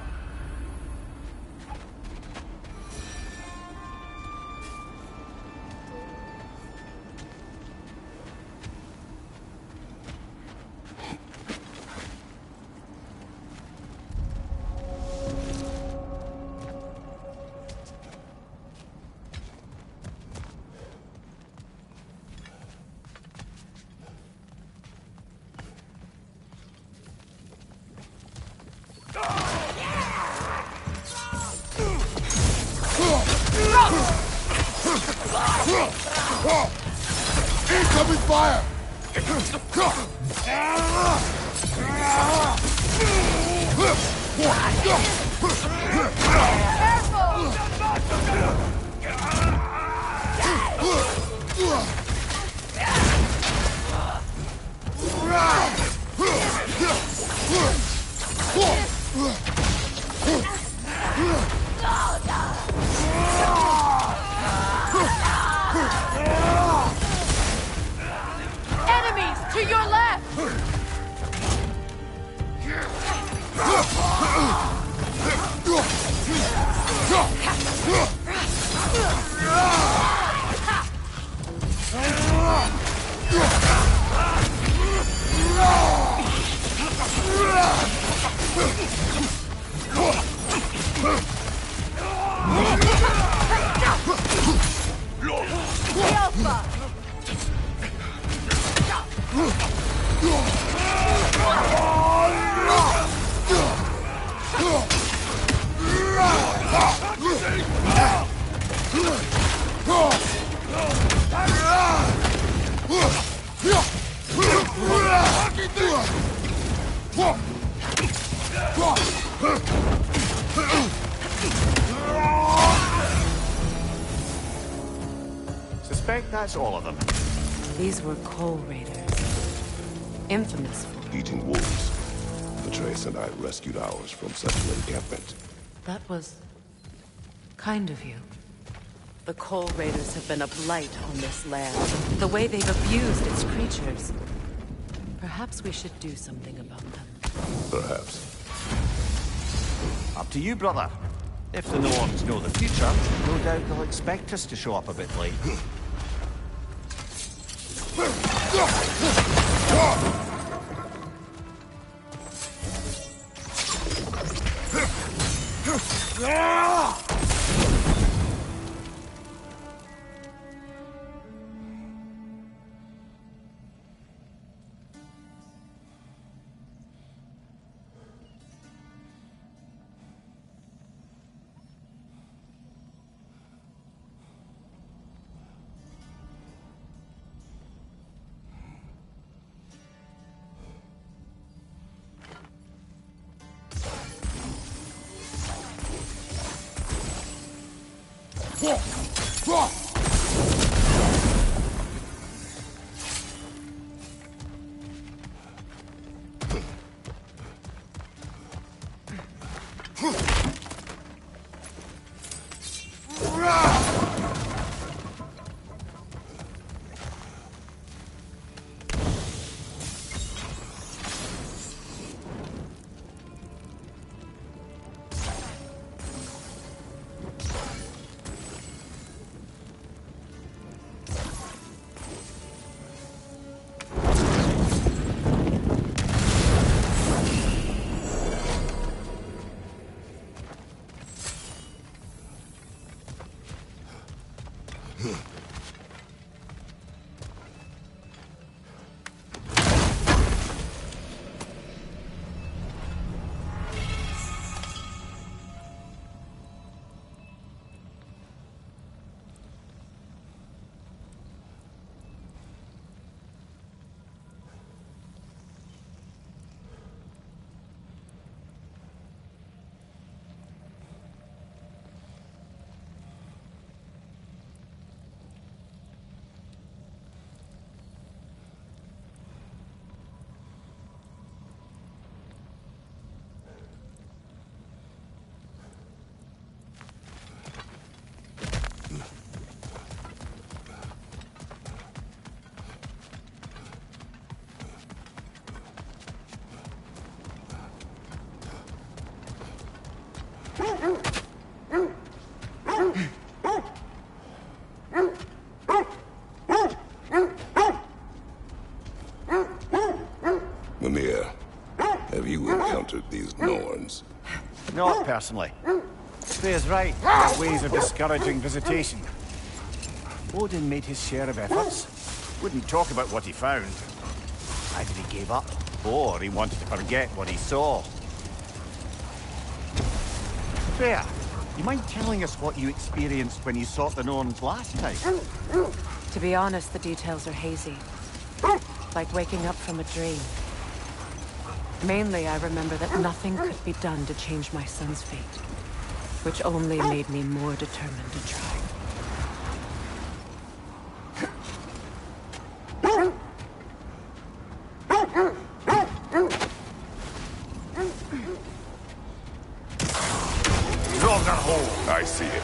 Incoming fire! Enemies to your left! suspect that's all of them. These were coal raiders. Infamous for... Eating wolves. Atreus and I rescued ours from such an encampment. That was... kind of you. The coal raiders have been a blight on this land. The way they've abused its creatures. Perhaps we should do something about them. Perhaps. Up to you, brother. If the Norns know the future, no doubt they'll expect us to show up a bit late. Mimir, have you encountered these Norns? Not personally. Freya's right. Their ways of discouraging visitation. Odin made his share of efforts. Wouldn't talk about what he found. Either he gave up, or he wanted to forget what he saw. Freya, you mind telling us what you experienced when you sought the Norns last time? To be honest, the details are hazy. Like waking up from a dream. Mainly, I remember that nothing could be done to change my son's fate, which only made me more determined to try. I see it.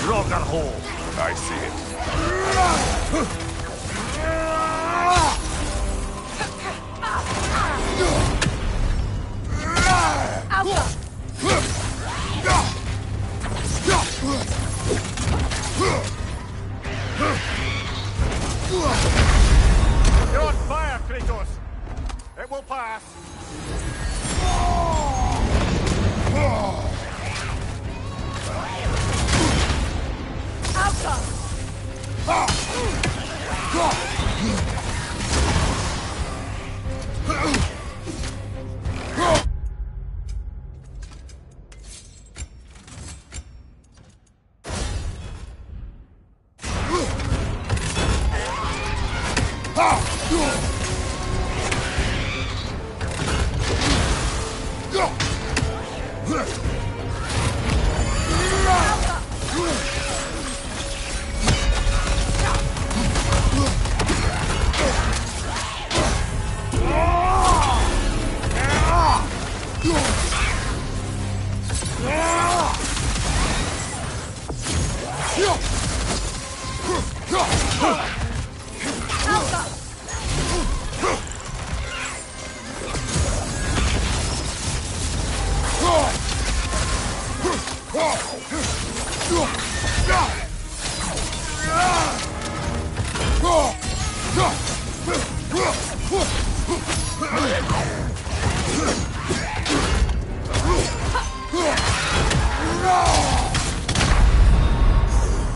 Rocker hole. I see it. You're on fire, Kratos. It will pass.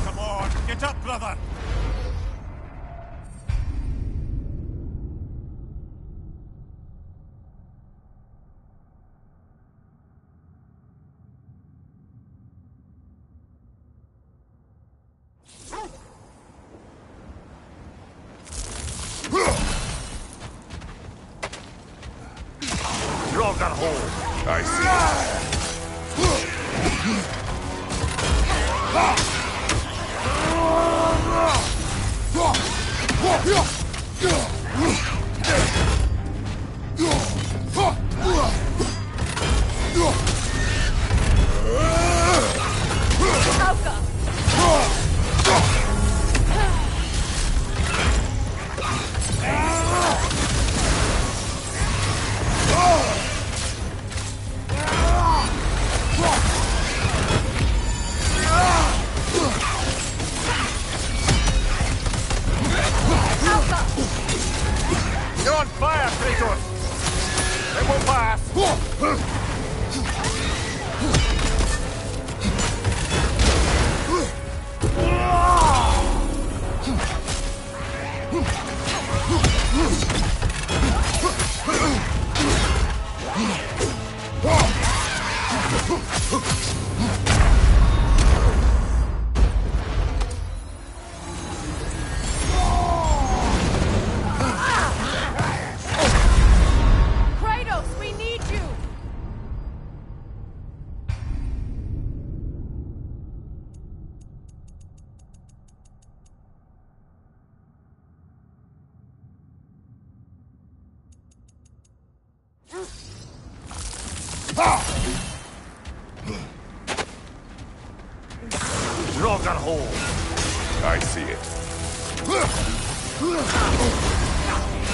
Come on, get up, brother. Rocker hole. I You're on fire, Kratos. It will pass. Kratos, we need you! Rocker hole. I see it.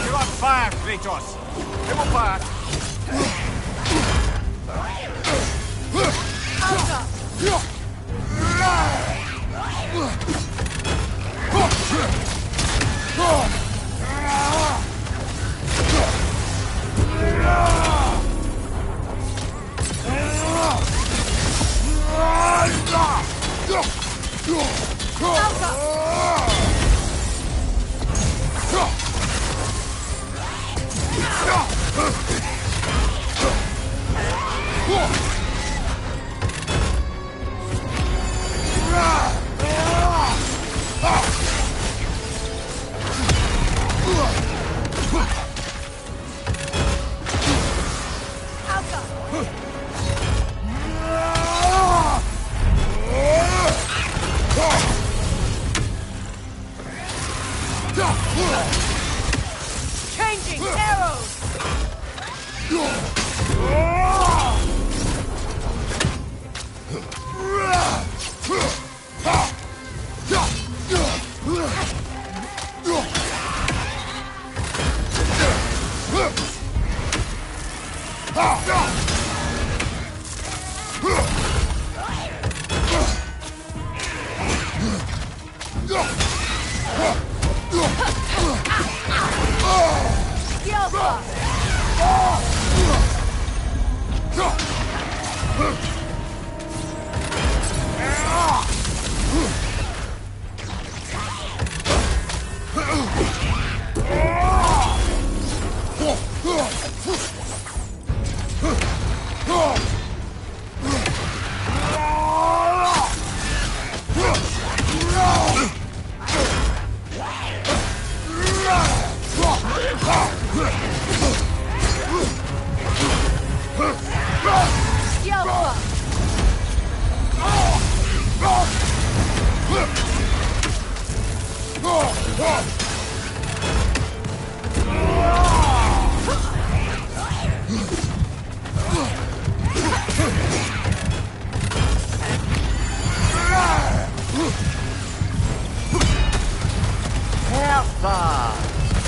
You're on fire, Kratos. It will pass. Changing arrows!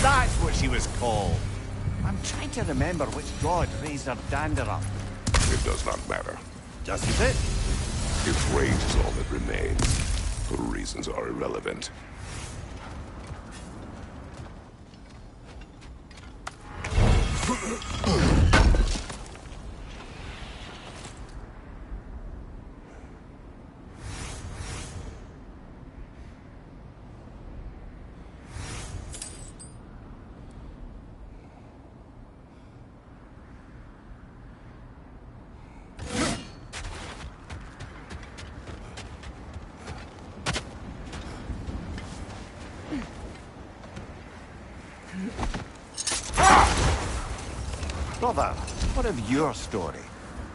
That's what she was called. I'm trying to remember which god raised her dander up. It does not matter. Doesn't it? Its rage is all that remains. The reasons are irrelevant. Brother, what of your story?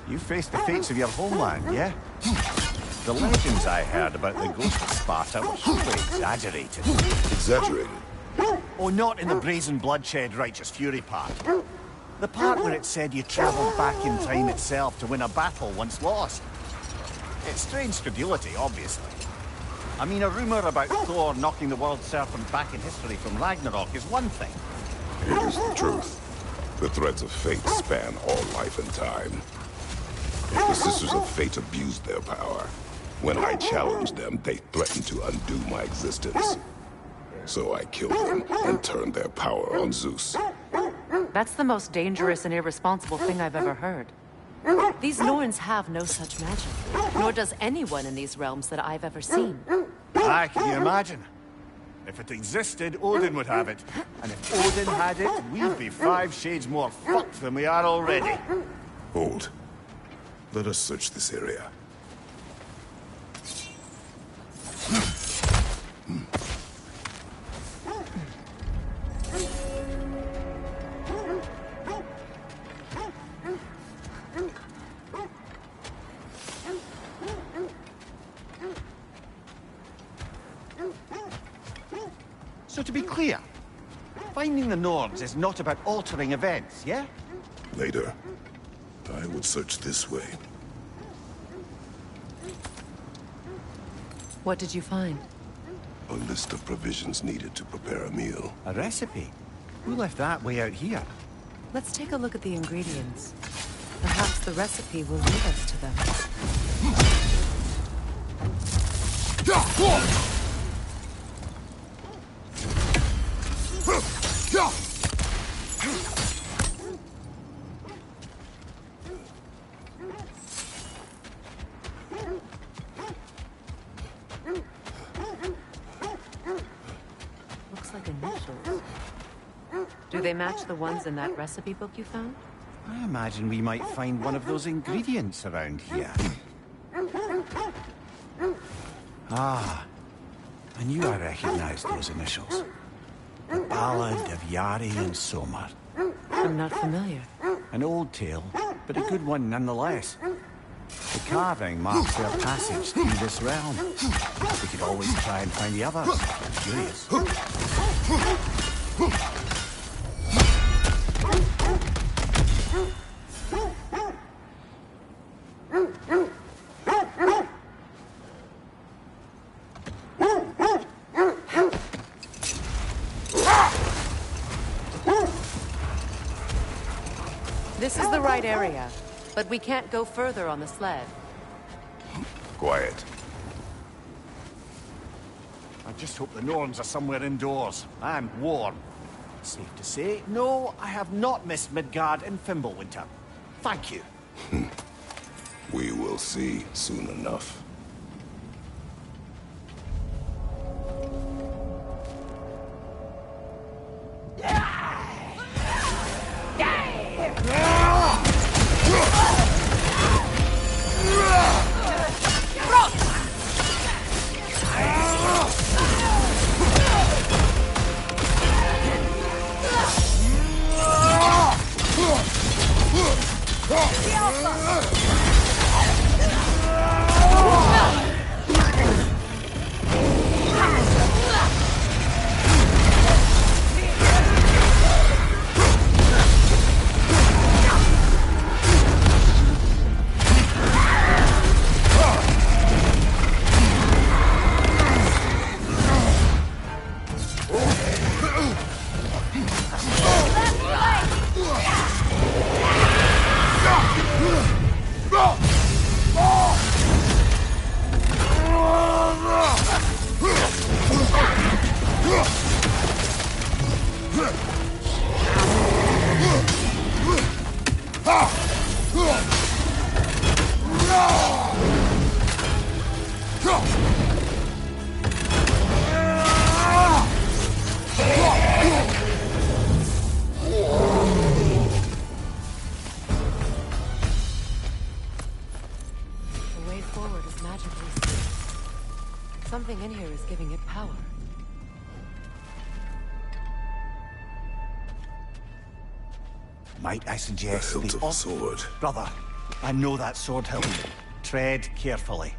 You faced the fates of your homeland, yeah? The legends I heard about the ghost of Sparta were surely exaggerated. Exaggerated? Oh, not in the brazen bloodshed righteous fury part. The part where it said you travelled back in time itself to win a battle once lost. It's strange credulity, obviously. I mean, a rumour about Thor knocking the world serpent back in history from Ragnarok is one thing. It is the truth. The threads of fate span all life and time. The Sisters of Fate abused their power. When I challenged them, they threatened to undo my existence. So I killed them and turned their power on Zeus. That's the most dangerous and irresponsible thing I've ever heard. These Norns have no such magic, nor does anyone in these realms that I've ever seen. Aye, can you imagine? If it existed, Odin would have it. And if Odin had it, we'd be 5 shades more fucked than we are already. Hold. Let us search this area. So to be clear, finding the Nords is not about altering events, yeah? Later. I would search this way. What did you find? A list of provisions needed to prepare a meal. A recipe? Who left that way out here? Let's take a look at the ingredients. Perhaps the recipe will lead us to them. Looks like initials. Do they match the ones in that recipe book you found? I imagine we might find one of those ingredients around here. Ah, I knew I recognized those initials. The Ballad of Yari and Somar. I'm not familiar. An old tale, but a good one nonetheless. The carving marks their passage through this realm. We could always try and find the others. I'm curious. This is the right area, but we can't go further on the sled. Quiet. I just hope the Norns are somewhere indoors and warm. Safe to say, no, I have not missed Midgard and Fimbulwinter. Thank you. We will see soon enough. Something in here is giving it power. Might I suggest The hilt of a sword. Brother, I know that sword hilt. Tread carefully.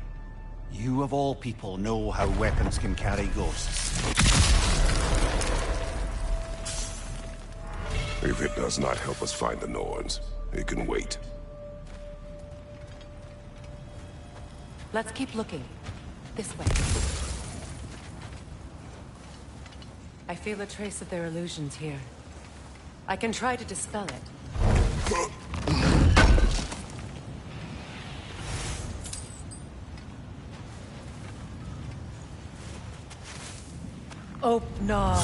You of all people know how weapons can carry ghosts. If it does not help us find the Norns, it can wait. Let's keep looking. This way. I feel a trace of their illusions here. I can try to dispel it. Oh, no.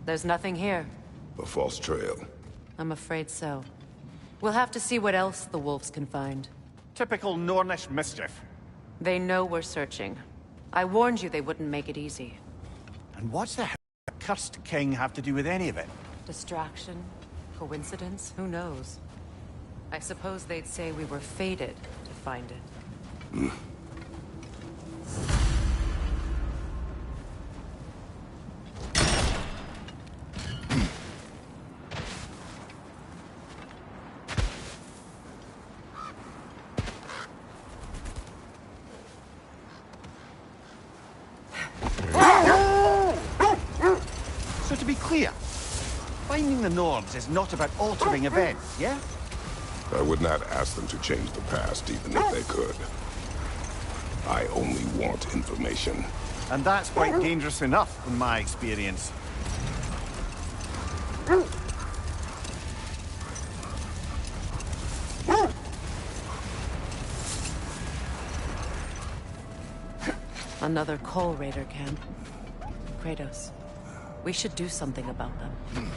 There's nothing here. A false trail. I'm afraid so. We'll have to see what else the wolves can find. Typical Nornish mischief. They know we're searching. I warned you they wouldn't make it easy. And what's the hell the cursed king have to do with any of it? Distraction? Coincidence? Who knows? I suppose they'd say we were fated to find it. So to be clear, finding the Norns is not about altering events, yeah? I would not ask them to change the past, even if they could. I only want information. And that's quite dangerous enough, in my experience. Another Coal Raider camp. Kratos, we should do something about them.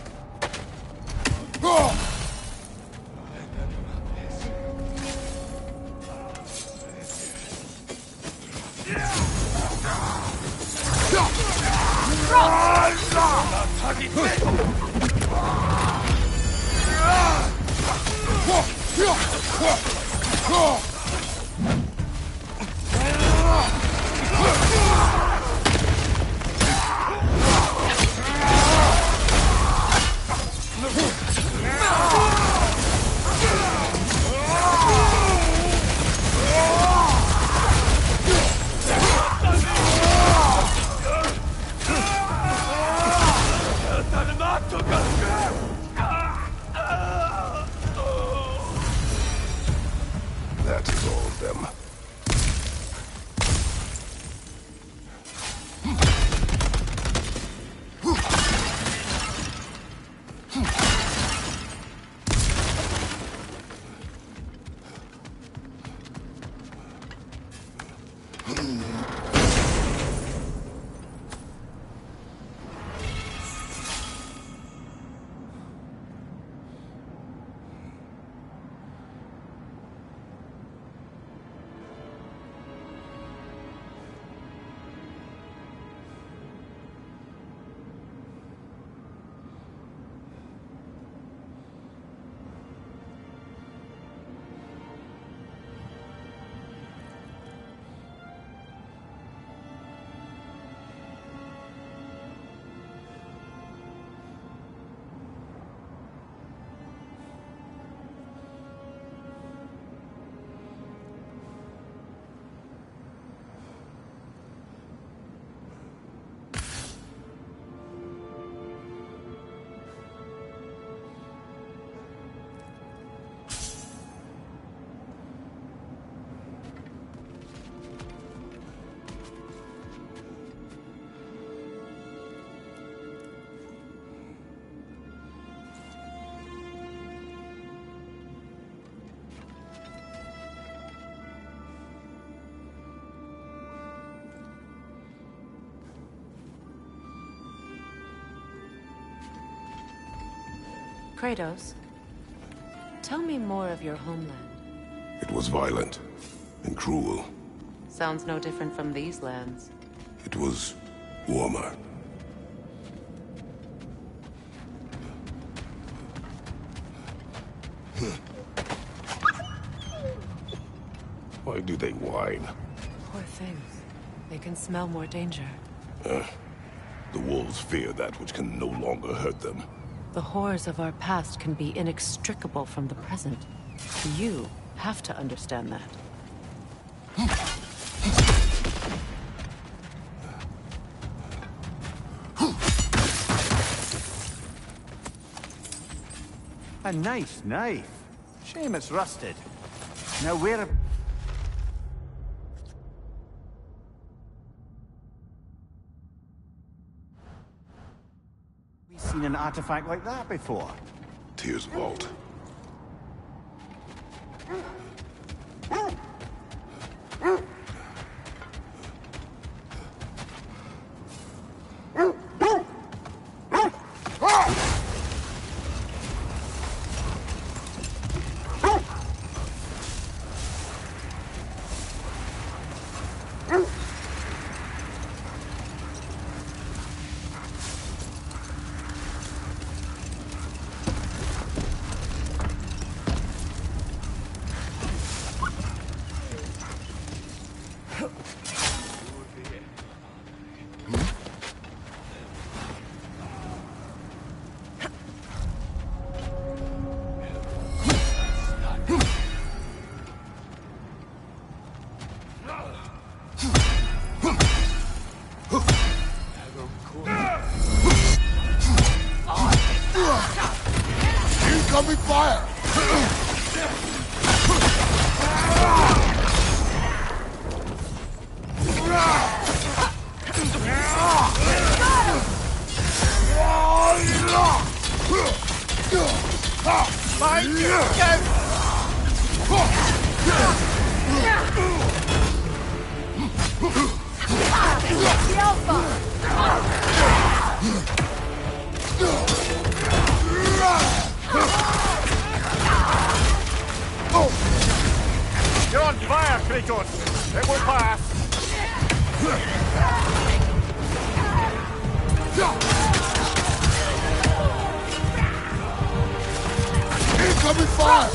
That's Kratos, tell me more of your homeland. It was violent and cruel. Sounds no different from these lands. It was warmer. Why do they whine? Poor things. They can smell more danger. The wolves fear that which can no longer hurt them. The horrors of our past can be inextricable from the present. You have to understand that. A nice knife. Shame it's rusted. Now where... We've seen an artifact like that before. Tyr's vault. Incoming fire! You're on fire, Kratos! It will pass! Incoming fire!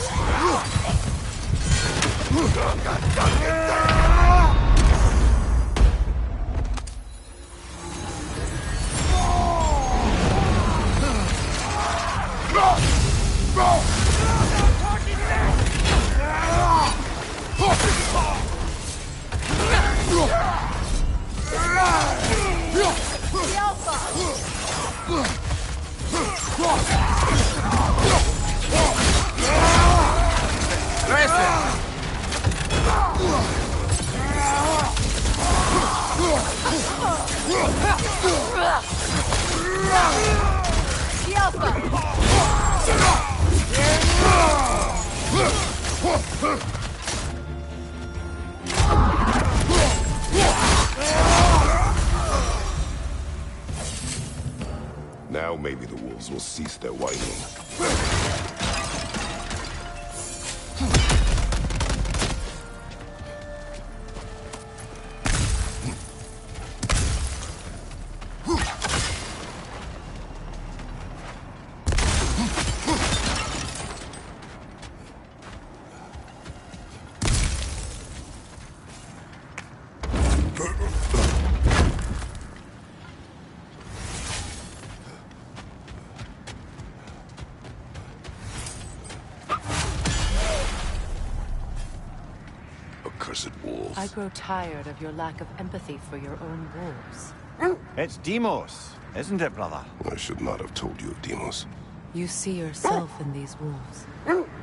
Now maybe the wolves will cease their whining. Accursed wolves. I grow tired of your lack of empathy for your own wolves. It's Deimos, isn't it, brother? I should not have told you of Deimos. You see yourself in these wolves,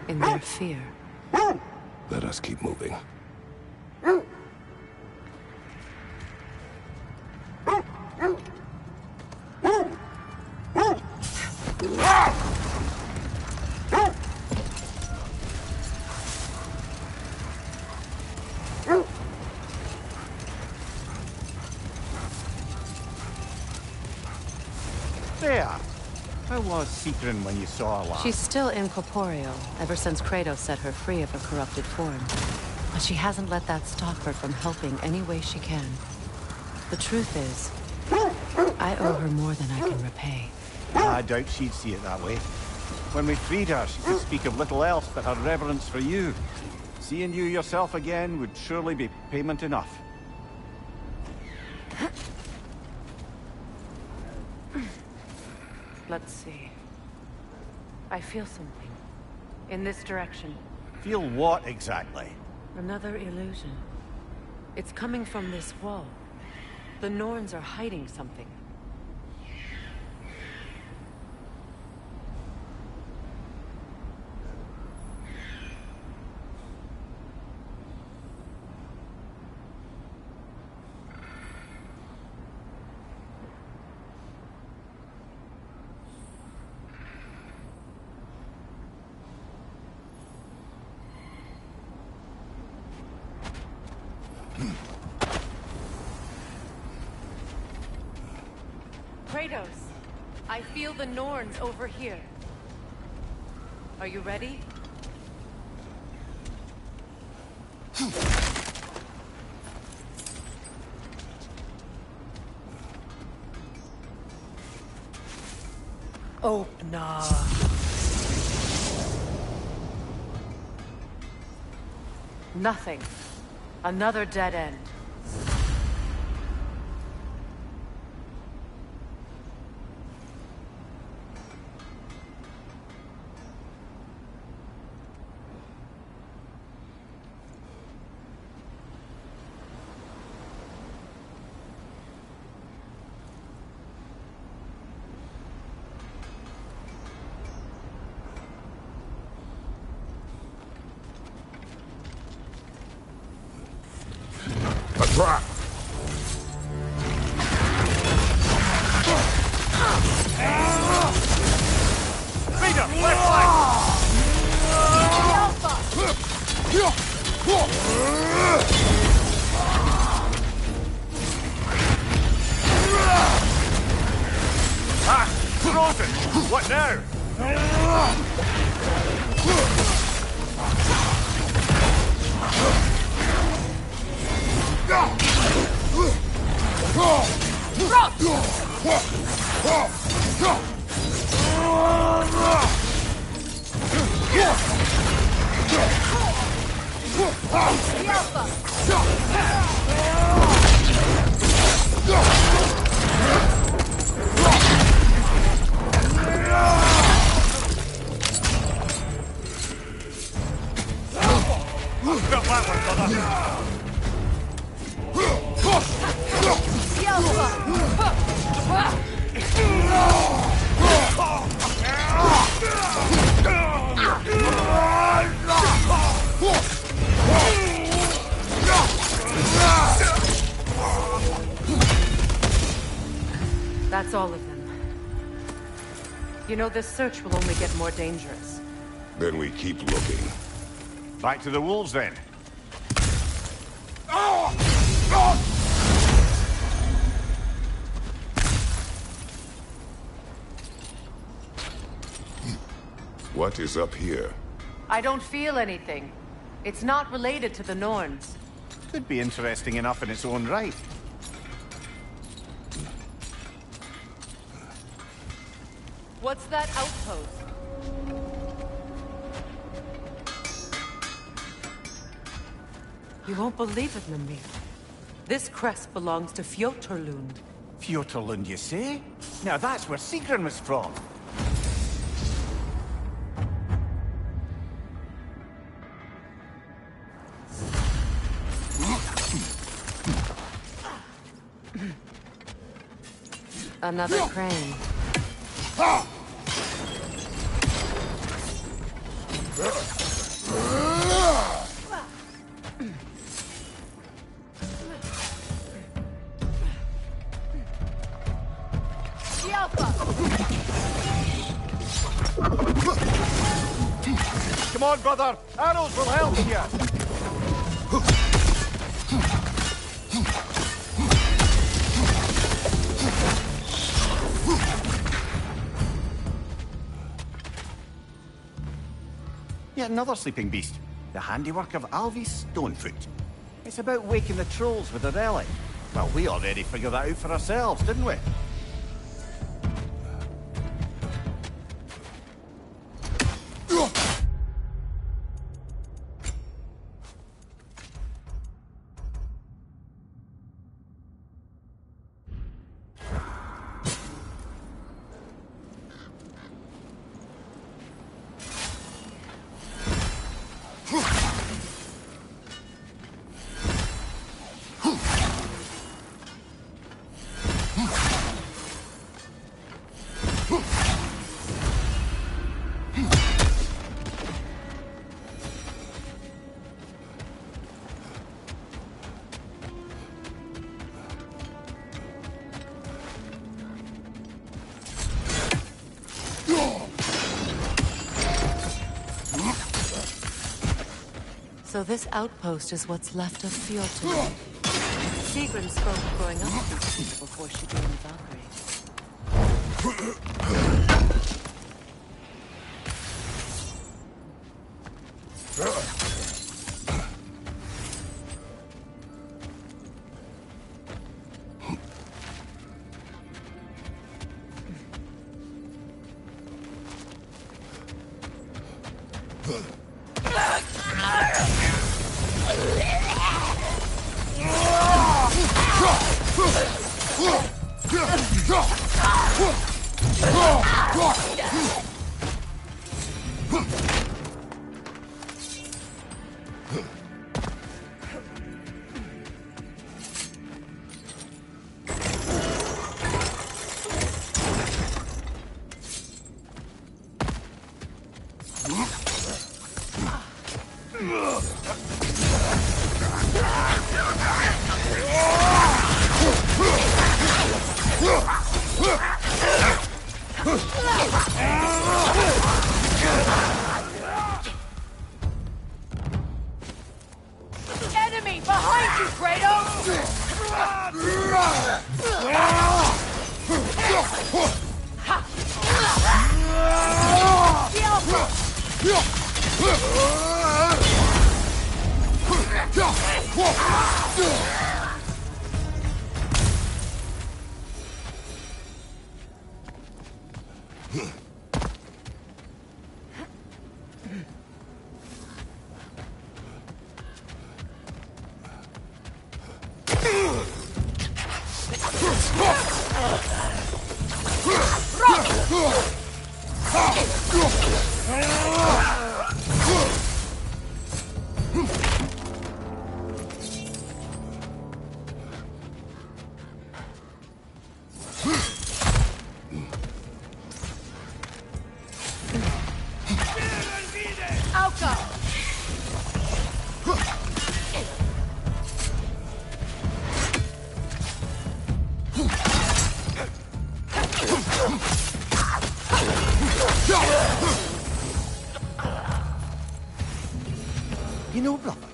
in their fear. Let us keep moving. There! How was Secret when you saw her last? She's still incorporeal, ever since Kratos set her free of her corrupted form. But she hasn't let that stop her from helping any way she can. The truth is, I owe her more than I can repay. I doubt she'd see it that way. When we freed her, she could speak of little else but her reverence for you. Seeing you yourself again would surely be payment enough. Let's see. I feel something. In this direction. Feel what exactly? Another illusion. It's coming from this wall. The Norns are hiding something. Kratos, I feel the Norns over here. Are you ready? Oh, nah. Nothing. Another dead end. Trap! Leader, left flank! Ah! Frozen! What now? Got that one, That's all of them. You know, this search will only get more dangerous. Then we keep looking. Back to the wolves, then. What is up here? I don't feel anything. It's not related to the Norns. Could be interesting enough in its own right. What's that outpost? You won't believe it, Mimir. This crest belongs to Fjotorlund. Fjotorlund, you say? Now that's where Sigrun was from. Another crane. Come on, brother! Arrows will help you! Yet another sleeping beast, the handiwork of Alvis Stonefoot. It's about waking the trolls with a relic. Well, we already figured that out for ourselves, didn't we? So this outpost is what's left of Fjord. Sigrun spoke of growing up with these people before she joined the Valkyries. Enemy behind you, Kratos! You know, brother,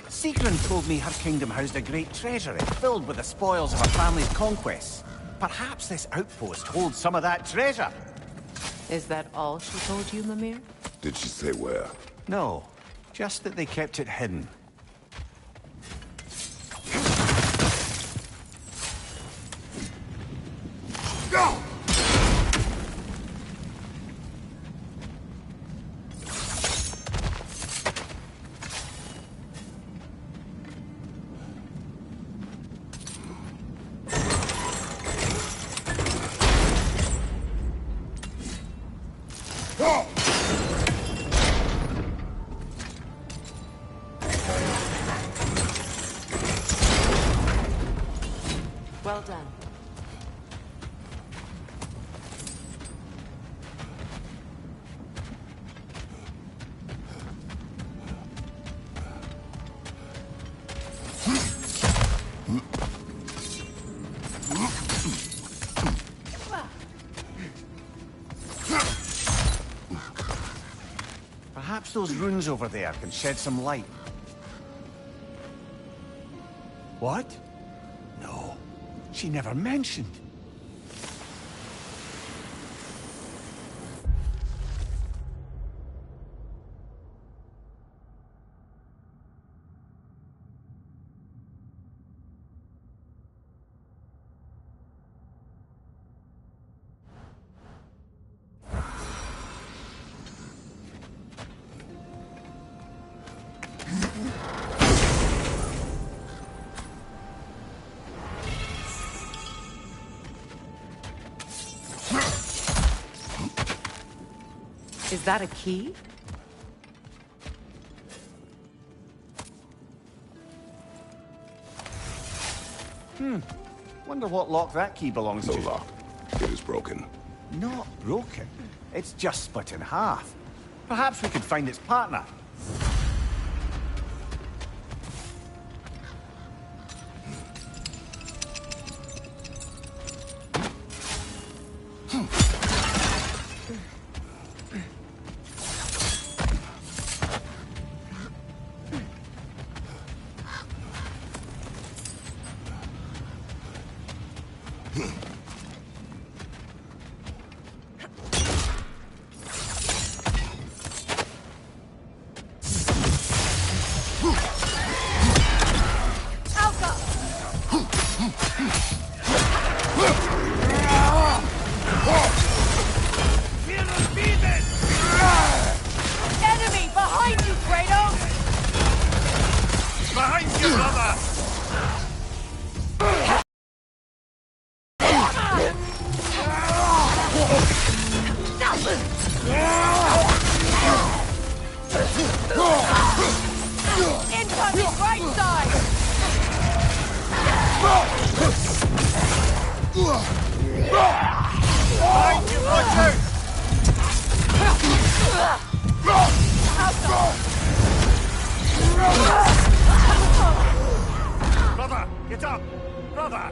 Sigrun told me her kingdom housed a great treasury filled with the spoils of her family's conquests. Perhaps this outpost holds some of that treasure. Is that all she told you, Mimir? Did she say where? No, just that they kept it hidden. Go! Well done. Perhaps those runes over there can shed some light. What? No, she never mentioned. Is that a key? Wonder what lock that key belongs No to. lock. It is broken. Not broken. It's just split in half. Perhaps we could find its partner. Enemy behind you, Kratos! Behind you, brother! Incoming right side! Behind you, watch out! Brother, get up! Brother!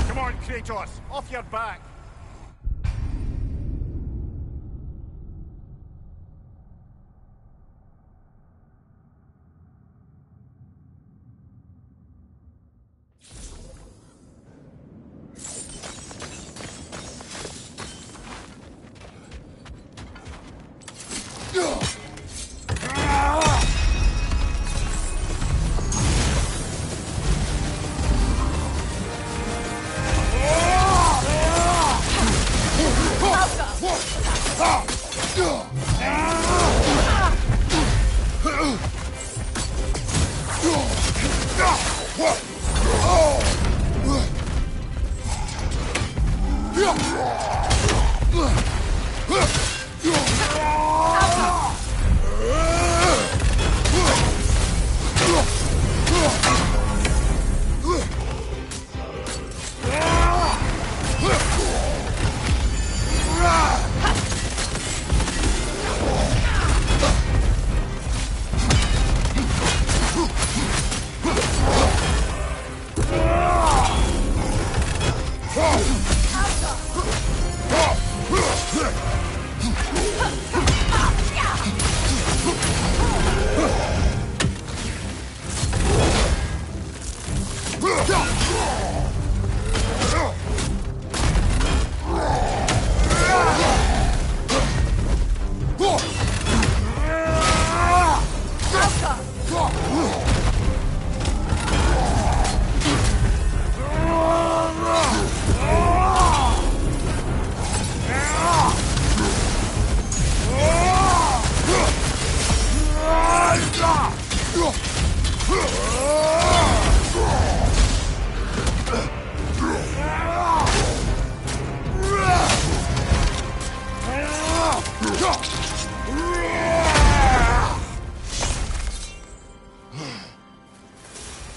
Come on, Kratos, off your back.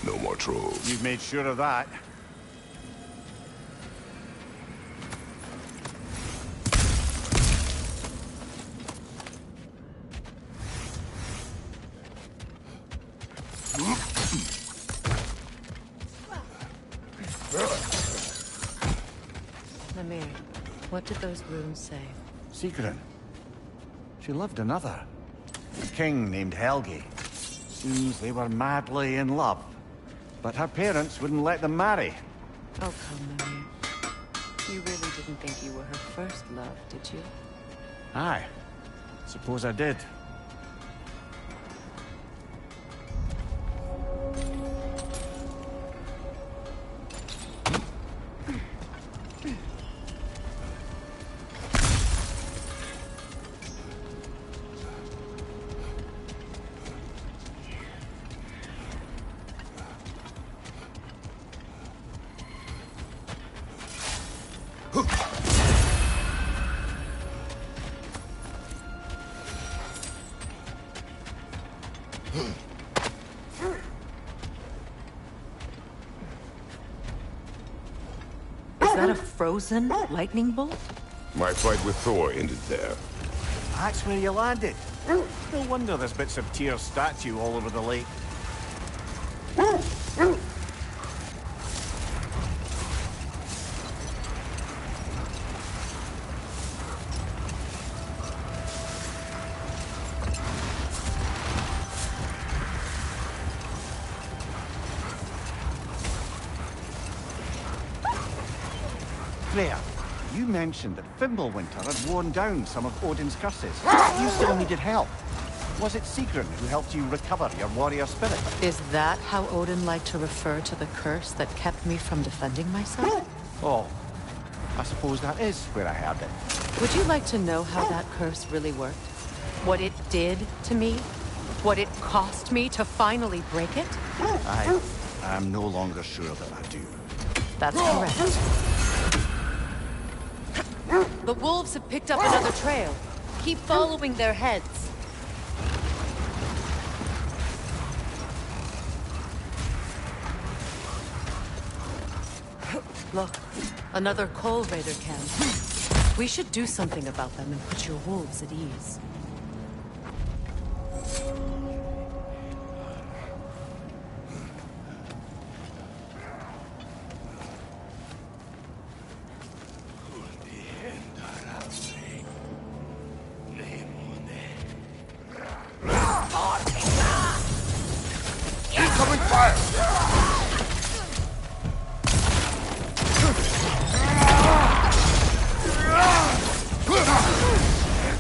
No more trolls. You've made sure of that. Lemire, what did those runes say? Sigrun. She loved another. A king named Helgi. Seems they were madly in love. But her parents wouldn't let them marry. Oh, come, Lemire. You really didn't think you were her first love, did you? Aye. Suppose I did. Is that a frozen lightning bolt? My fight with Thor ended there. That's where you landed. No wonder there's bits of Tyr's statue all over the lake. Freya, you mentioned that Fimbulwinter had worn down some of Odin's curses. You still needed help. Was it Sigrun who helped you recover your warrior spirit? Is that how Odin liked to refer to the curse that kept me from defending myself? Oh, I suppose that is where I heard it. Would you like to know how that curse really worked? What it did to me? What it cost me to finally break it? Aye. I'm no longer sure that I do. That's correct. The wolves have picked up another trail. Keep following their heads. Look, another Coal Raider camp. We should do something about them and put your wolves at ease. Incoming fire!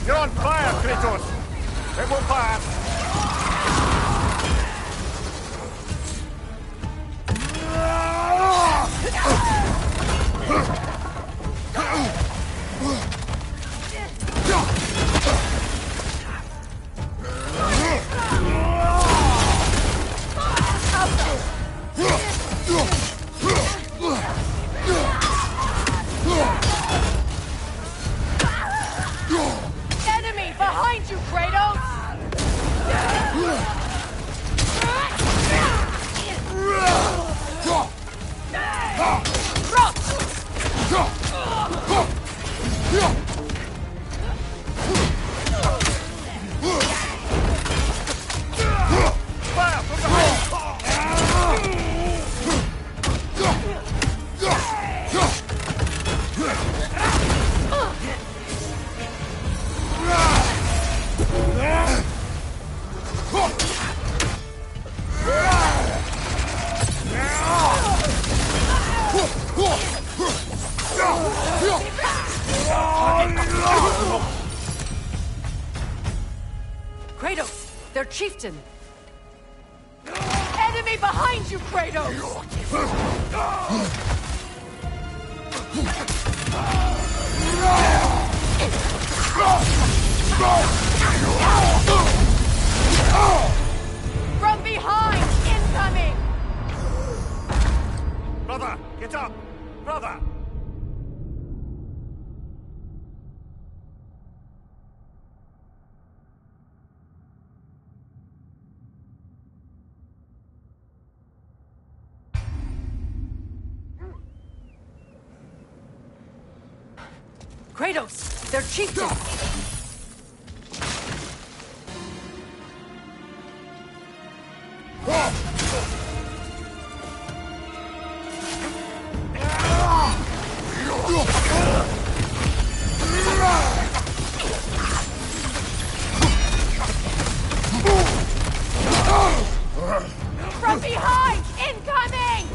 You're on fire, Kratos! It won't pass! Enemy behind you, Kratos! Fire from Kratos! Their chieftain! Enemy behind you, Kratos! From behind! Incoming! Brother, get up! Brother! Kratos! Their chieftain! From behind! Incoming!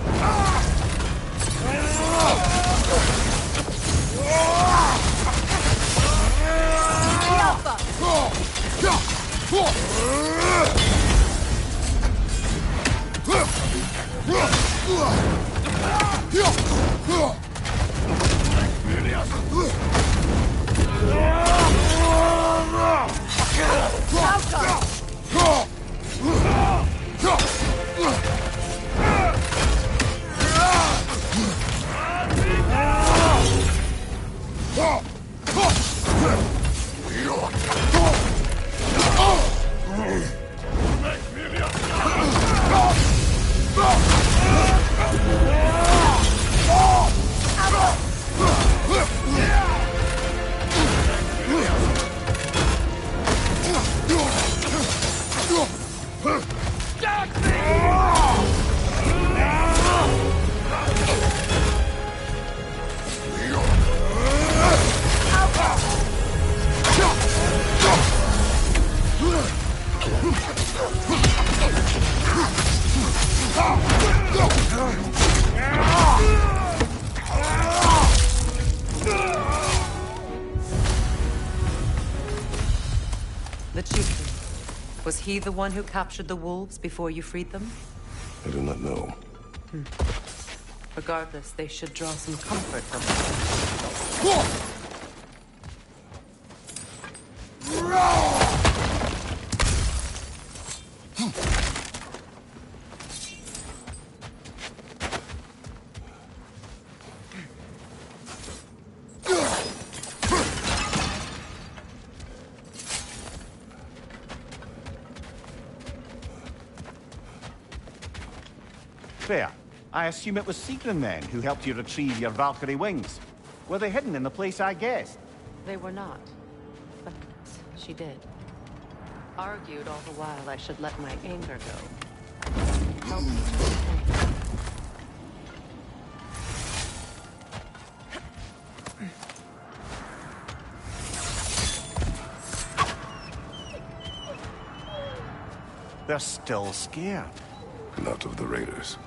The chieftain. Was he the one who captured the wolves before you freed them? I do not know. Regardless, they should draw some comfort from it. Freya, I assume it was Sigrun then who helped you retrieve your Valkyrie wings. Were they hidden in the place I guessed? They were not. But she did. Argued all the while I should let my anger go. Helped me to refrain. They're still scared. Not of the raiders.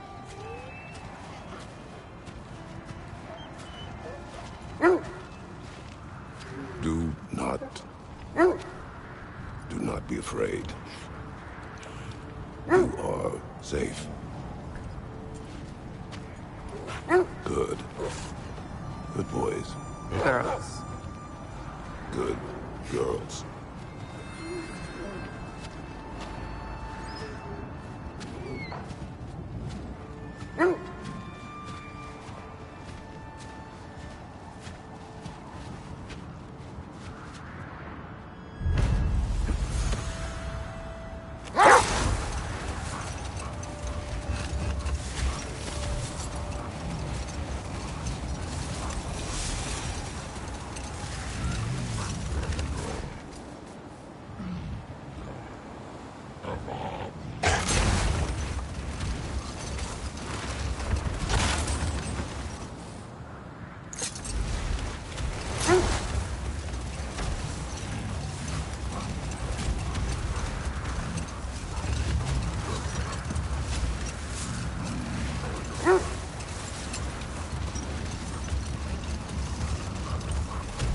Do not be afraid. You are safe. Good. Good boys. Girls. Good girls.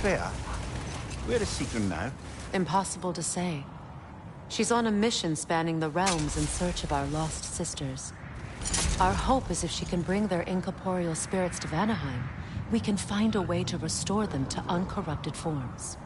Freya, where is Sigrun now? Impossible to say. She's on a mission spanning the realms in search of our lost sisters. Our hope is if she can bring their incorporeal spirits to Vanaheim, we can find a way to restore them to uncorrupted forms.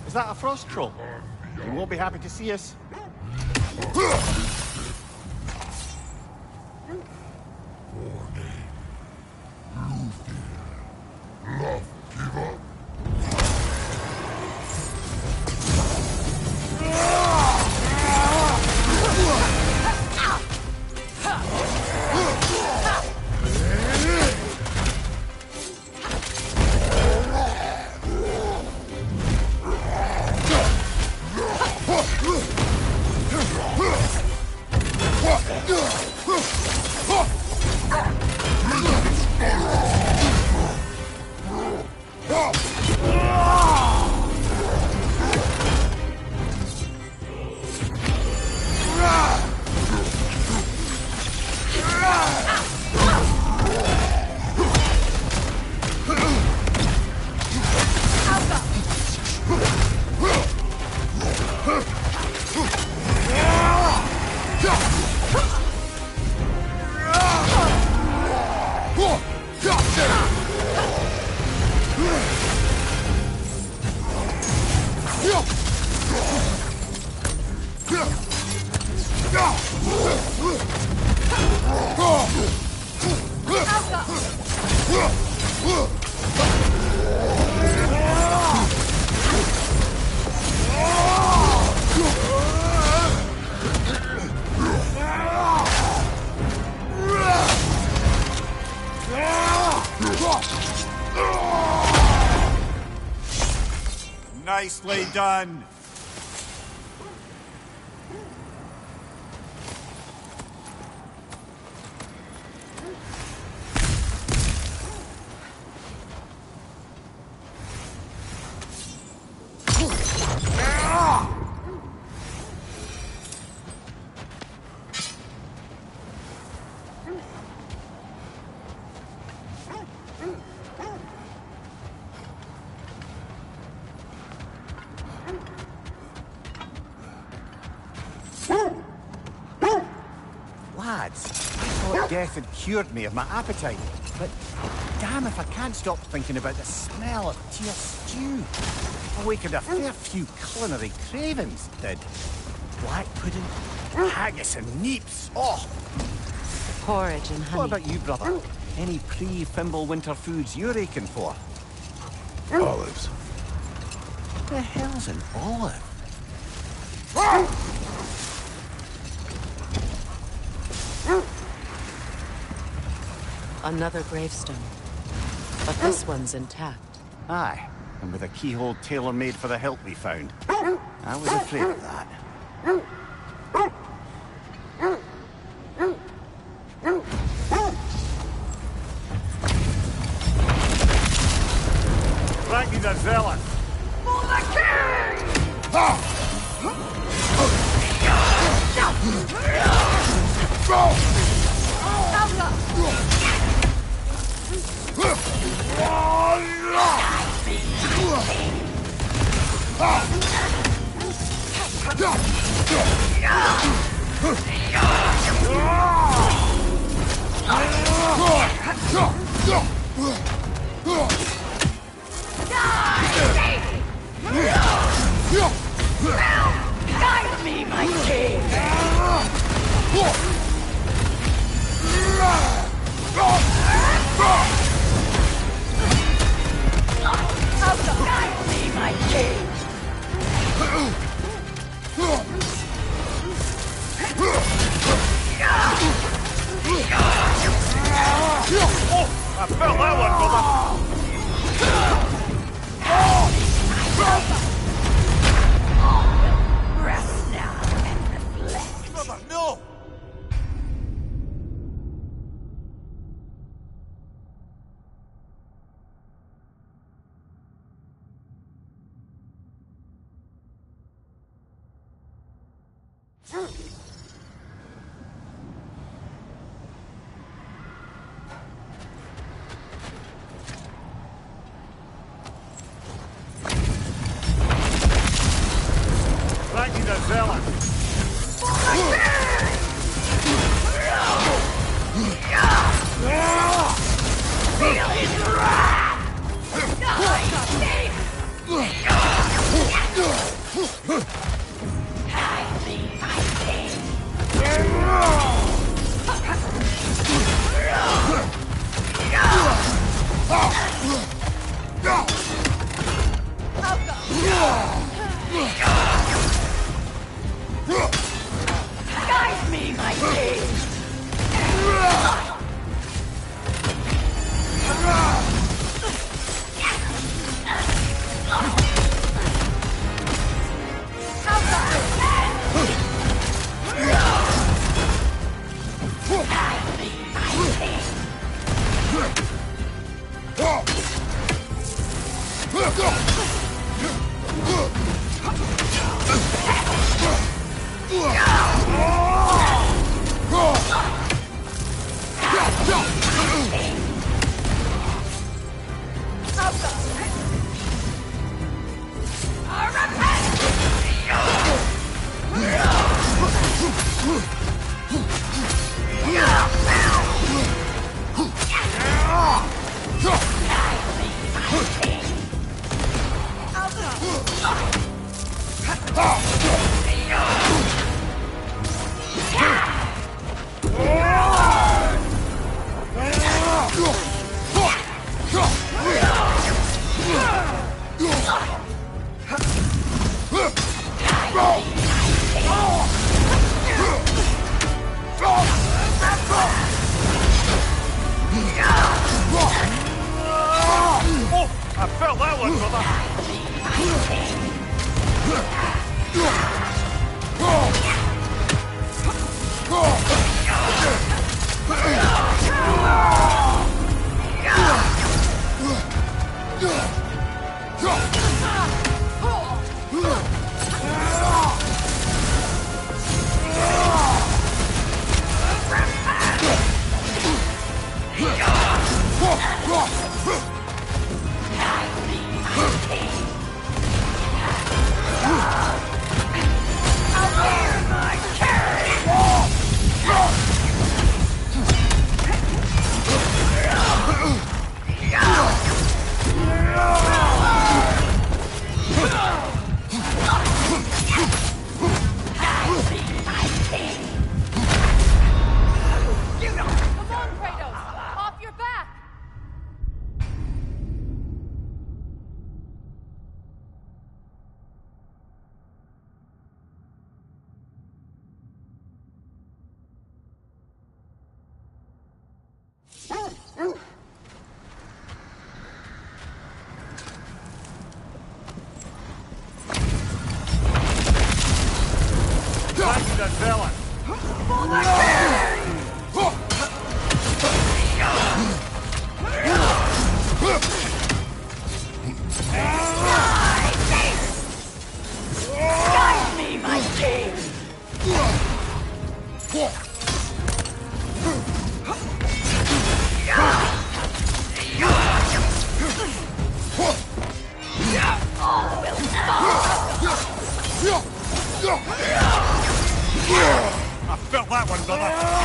Is that a frost troll? He won't be happy to see us. Nicely done. Lads, I thought death had cured me of my appetite, but damn if I can't stop thinking about the smell of tear stew. Awakened a fair few culinary cravings, did. black pudding, haggis and neeps. Oh! Porridge and honey. What about you, brother? Any pre-Fimble winter foods you're aching for? Olives. The hell's an olive? Another gravestone. But this one's intact. Aye, and with a keyhole tailor-made for the hilt we found. I was afraid of that. Frankie the Zealot! For the king! Guide me, my king! Guide me, my king! Oh, I felt that one, brother! Rest now and reflect. Brother, no! Frankie the Zealot! Feel his wrath! Hide me, my king! I felt that one, brother.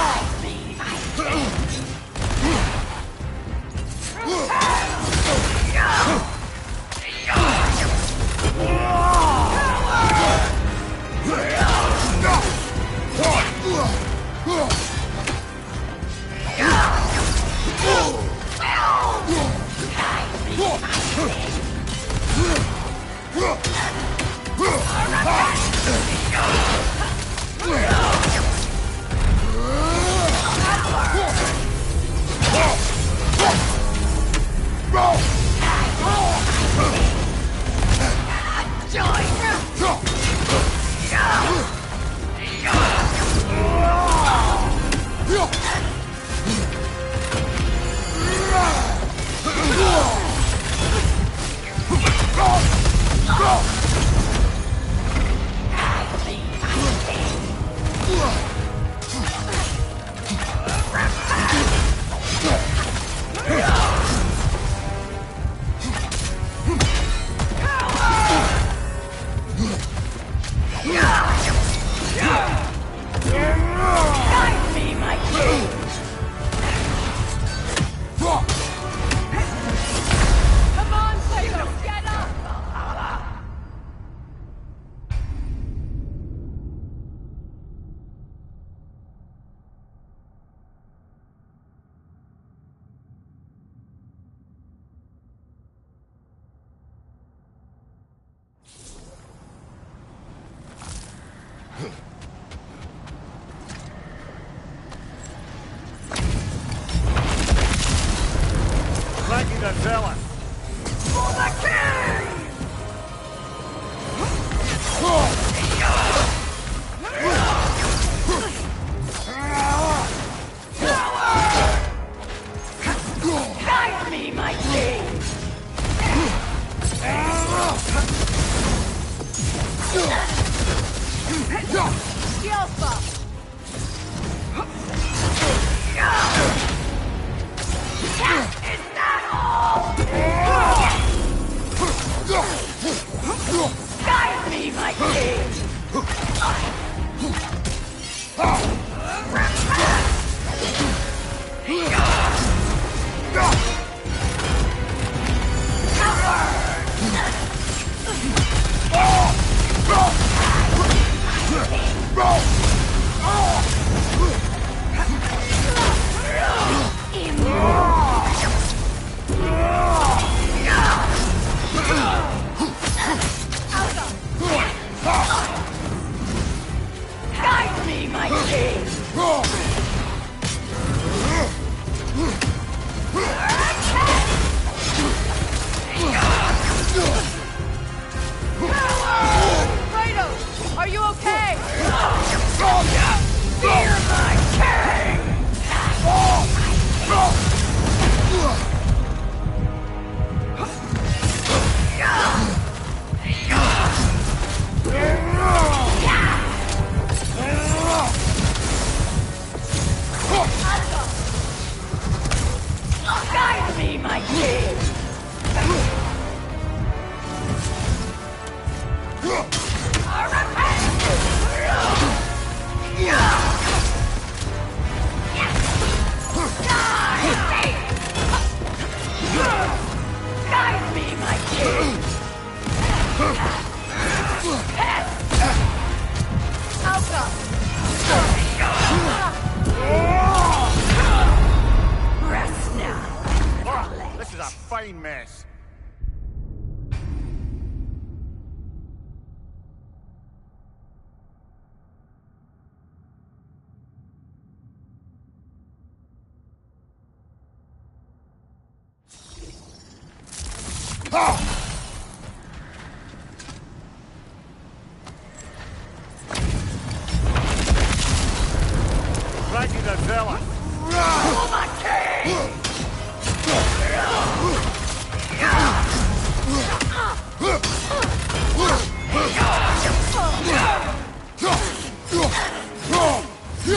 Oh!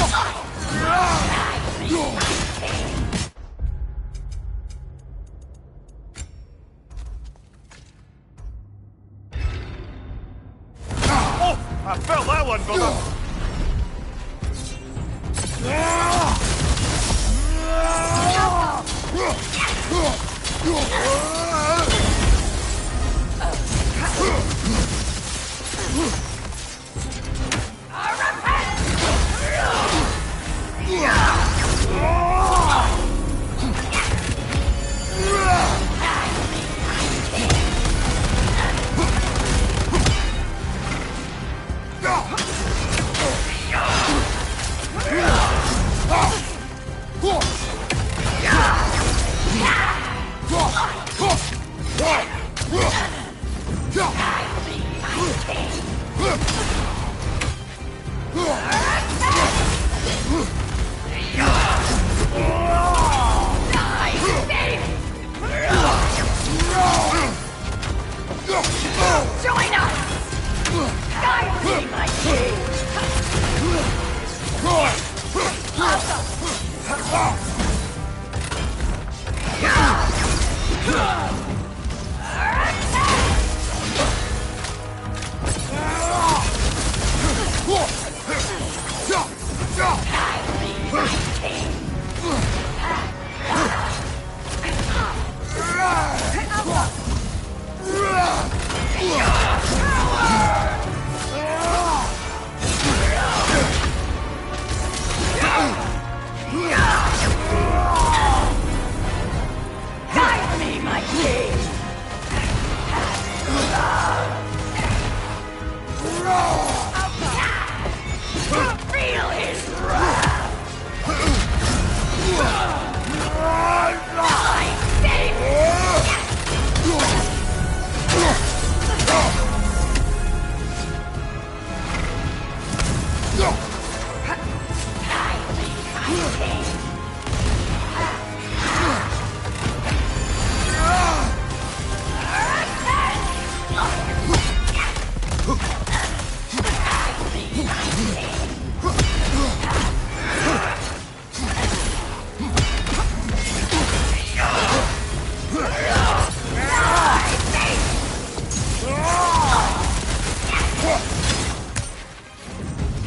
I felt that one, brother! Join us! Guide me, my king! Guide me, my king! Feel his wrath! I save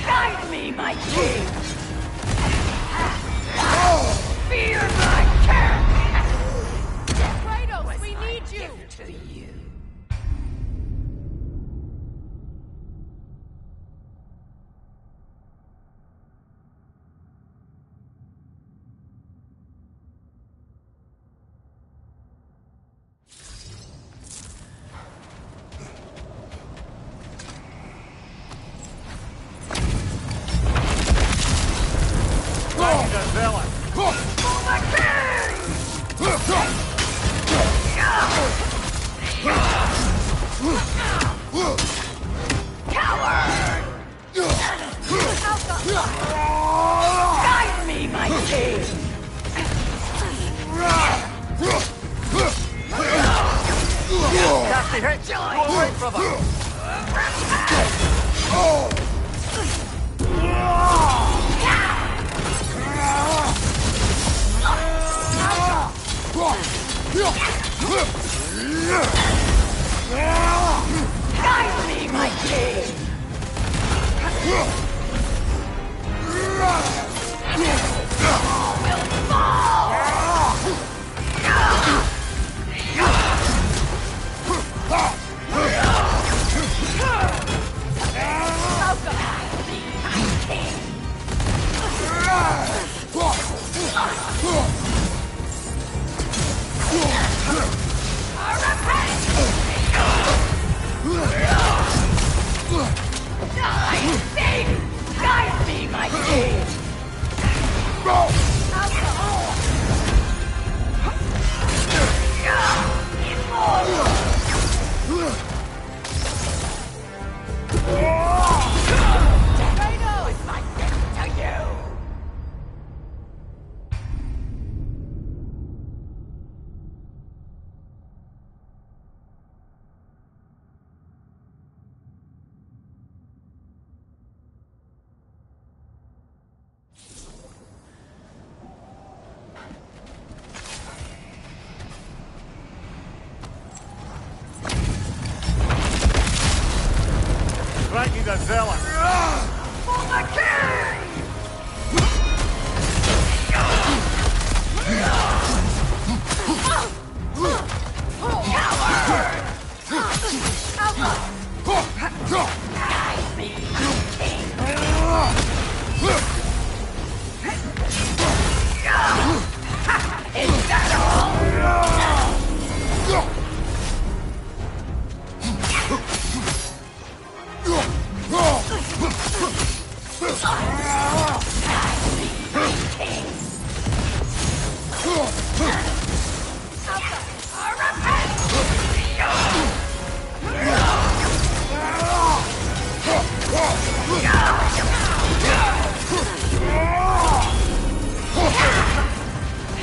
Guide me, my king! Fear my terror! Kratos, we need you! To you. Coward! Guide me, my king! Casty hit! Go right, brother! Guide me, my king! Will Guide me, my king! With my death to you! Guide me, king. Is that all?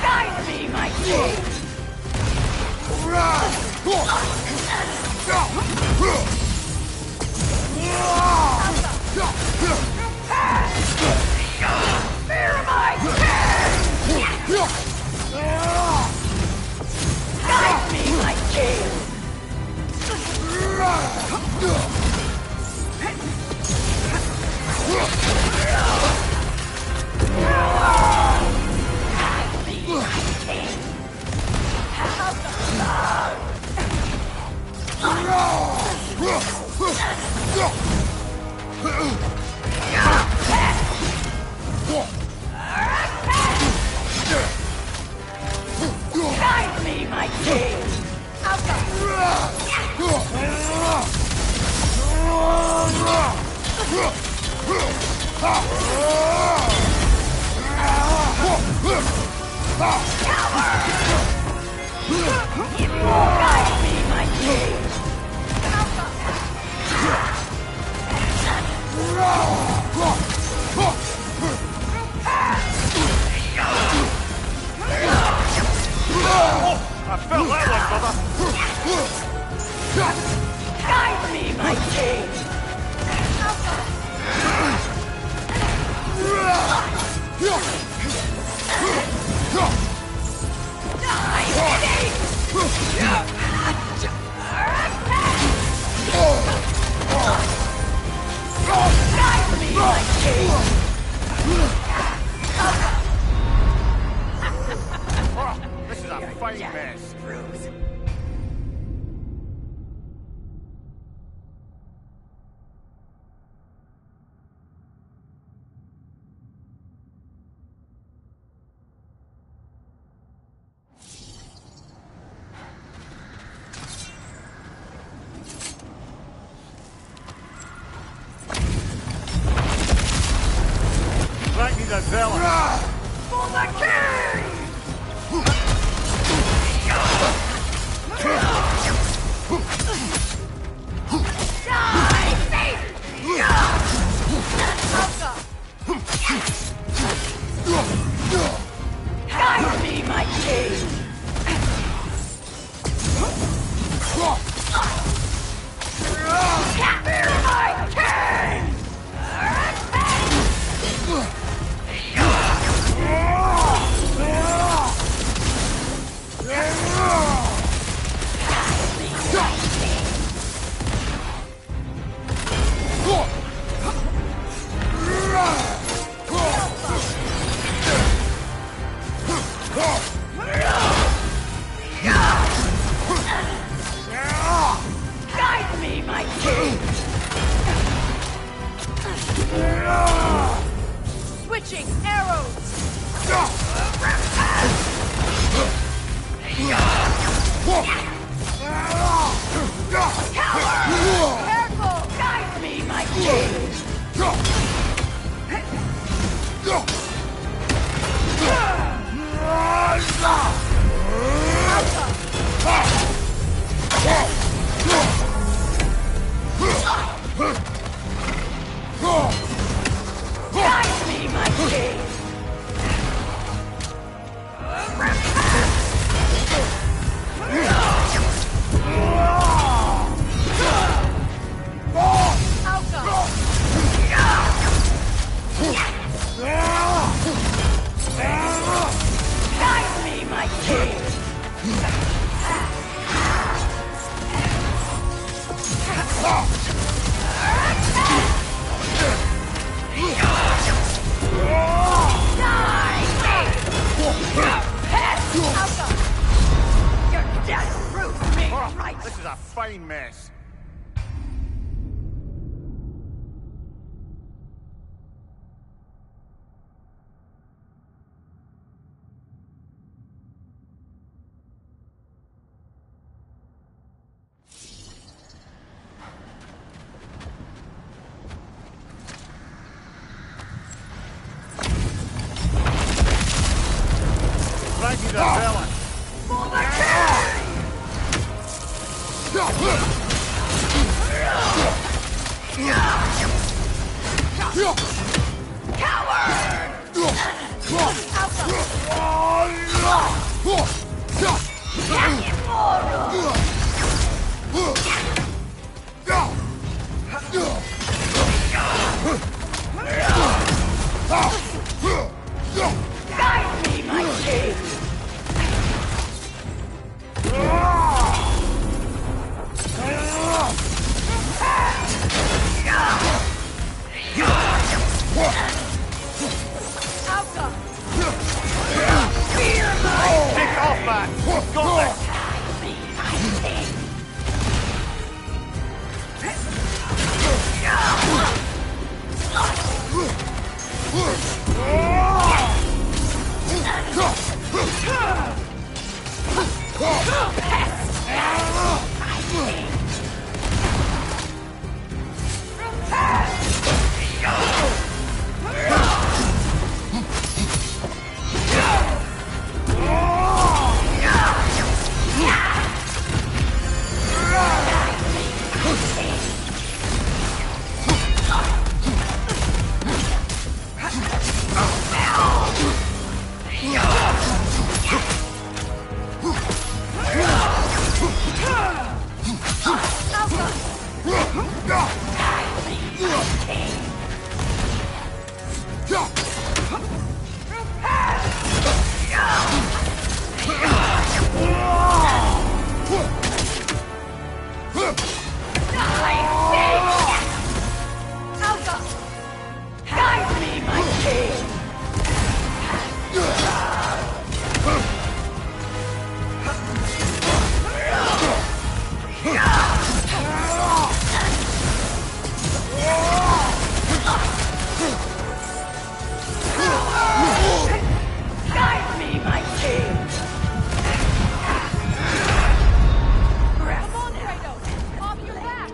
Guide me, my king! Fear my king! Guide me, my king! Guide me, my king! Guide me, my king! I felt that one, brother. Guide me, my king! Guide me, my king! This is a fine mess. That needs a zealot. For the king! Guide me, my king! Fear my king! Guide me, my king! Take off, man! Got this! Guide me, my king! Guide me, my king! Come on, Kratos! Off your back!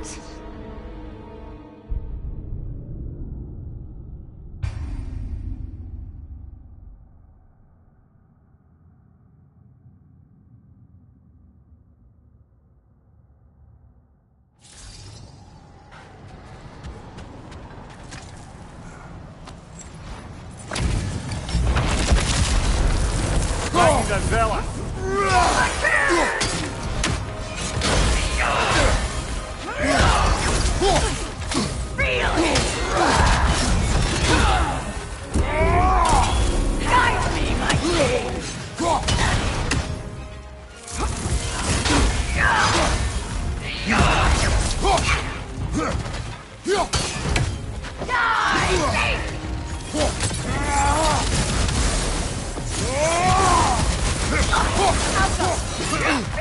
Like the Zella!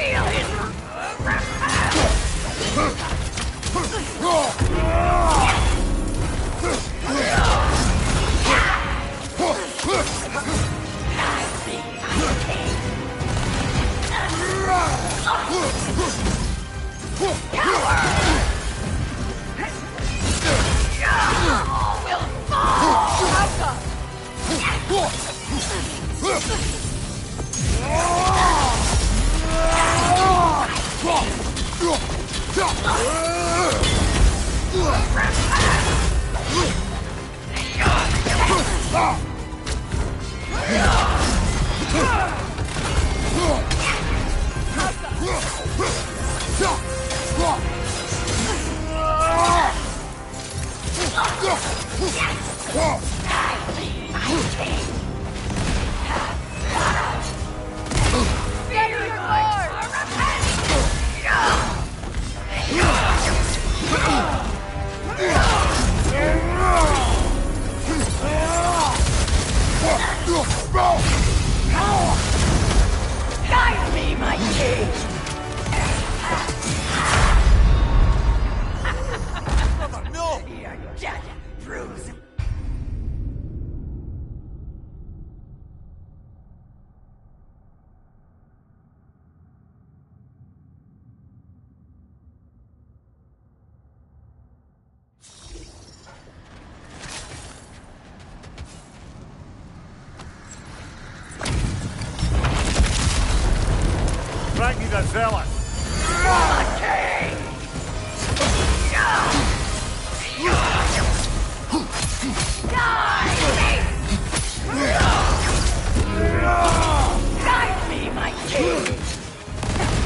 Feel his Guide me, my king! Feel his Guide me, my king! No! You're dead, Bruce. Ragni the Zealous. Guide me, my king! Guide me, my king!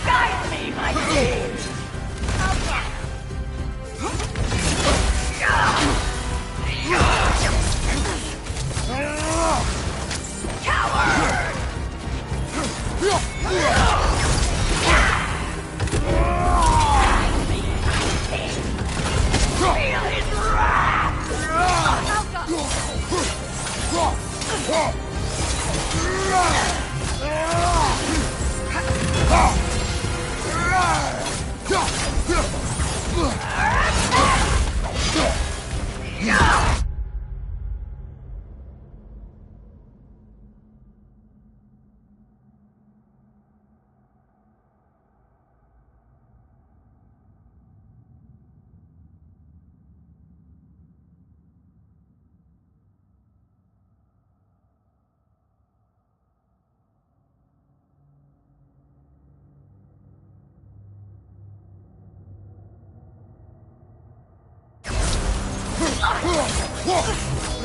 Guide me, my king! Coward! Feel his wrath!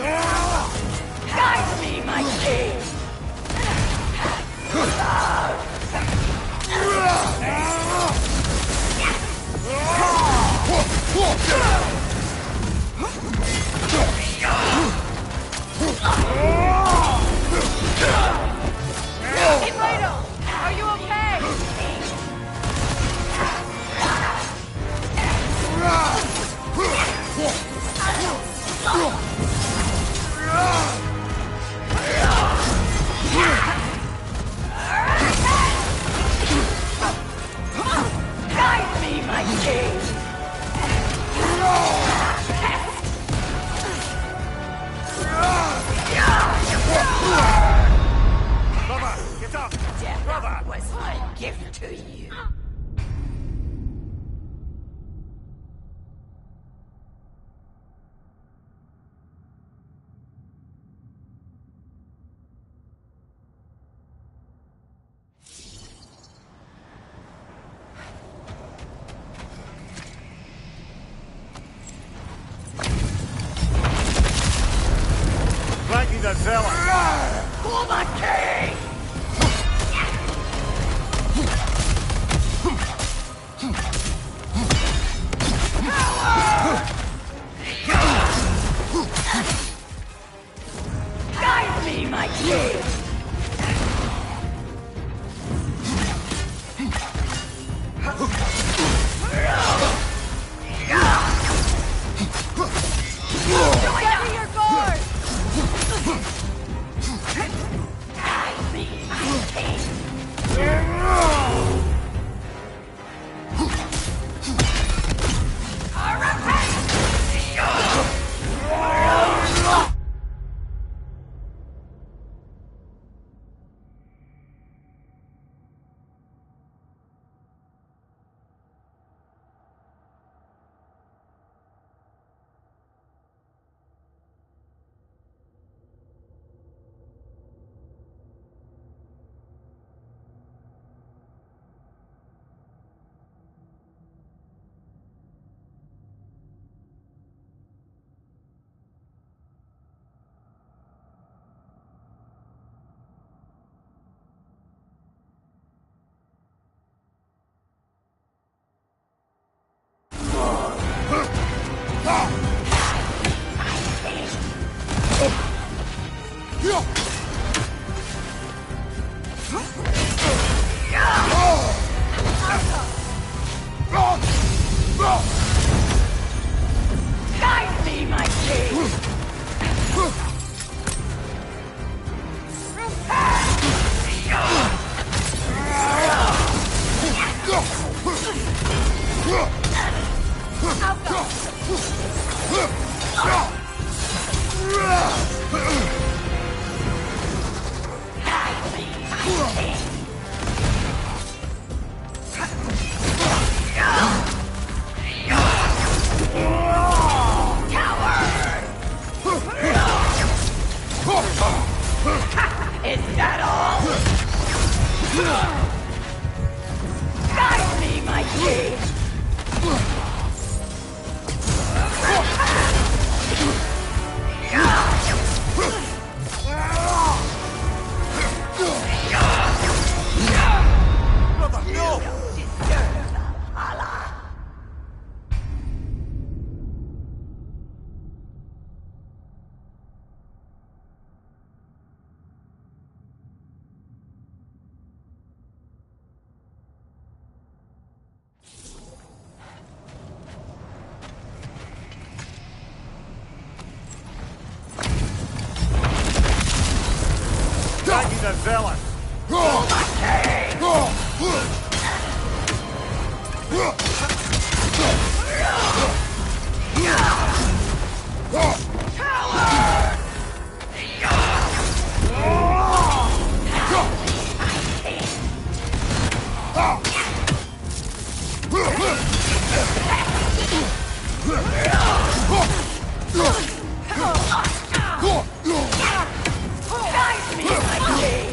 Guide me, my king! Inflato, are you okay? Guide me, my king! Brother, get up! Brother! Death was my gift to you. Flanking the zealot! For the king! Guide me, my king! Get me your guard! Guide me, my king! Guide me, my king! Is that all? Guide me, my king! Brother, no! Flanking the zealot! Guide me, my king!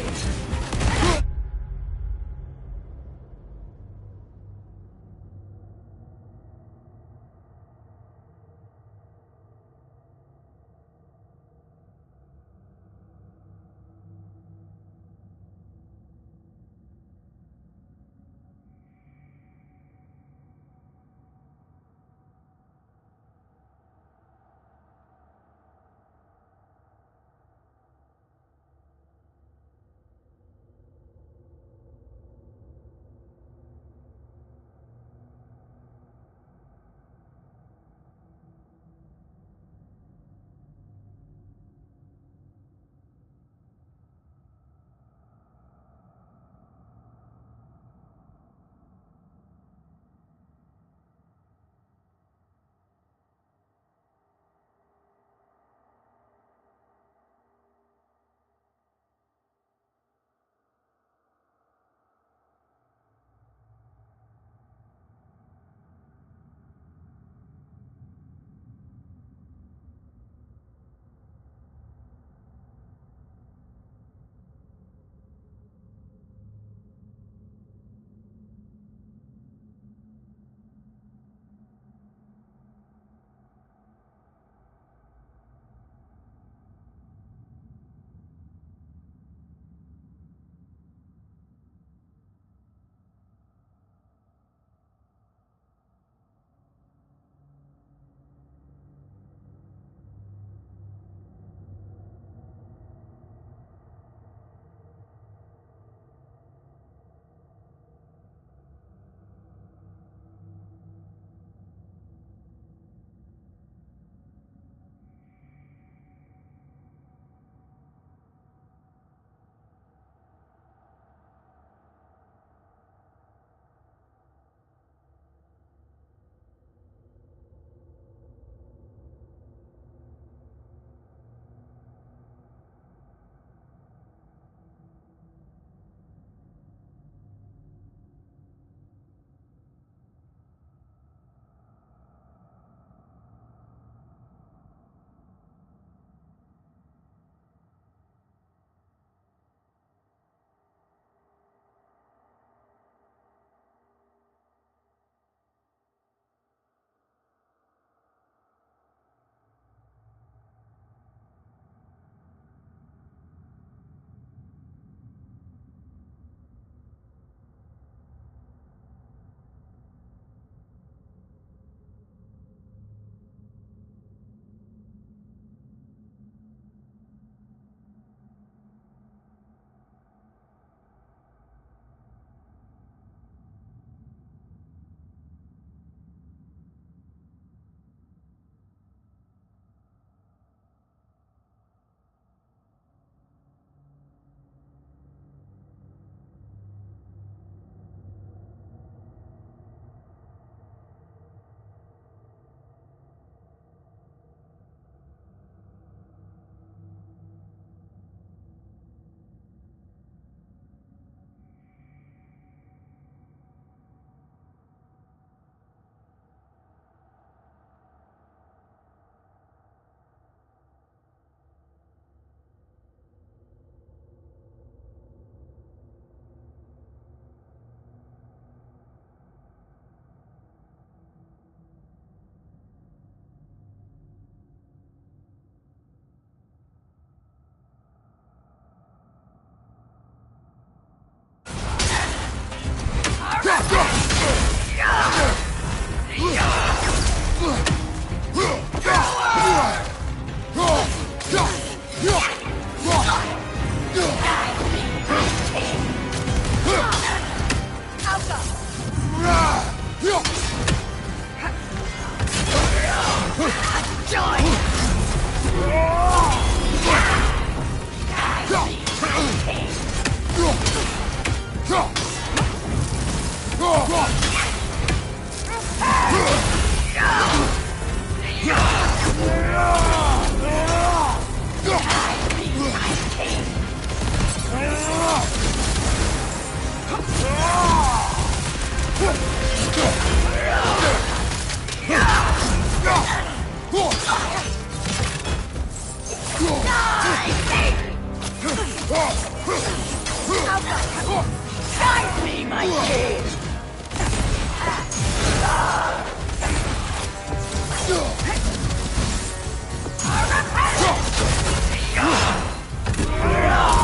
Guide me, my king!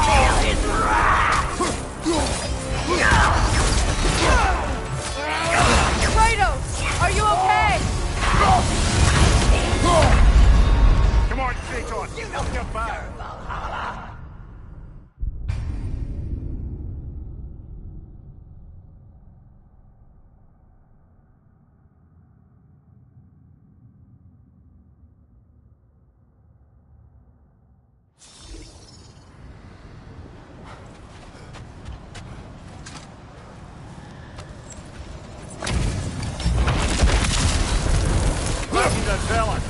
Feel his wrath! Kratos! Are you okay? Come on, Kratos! Help your back! The zealot!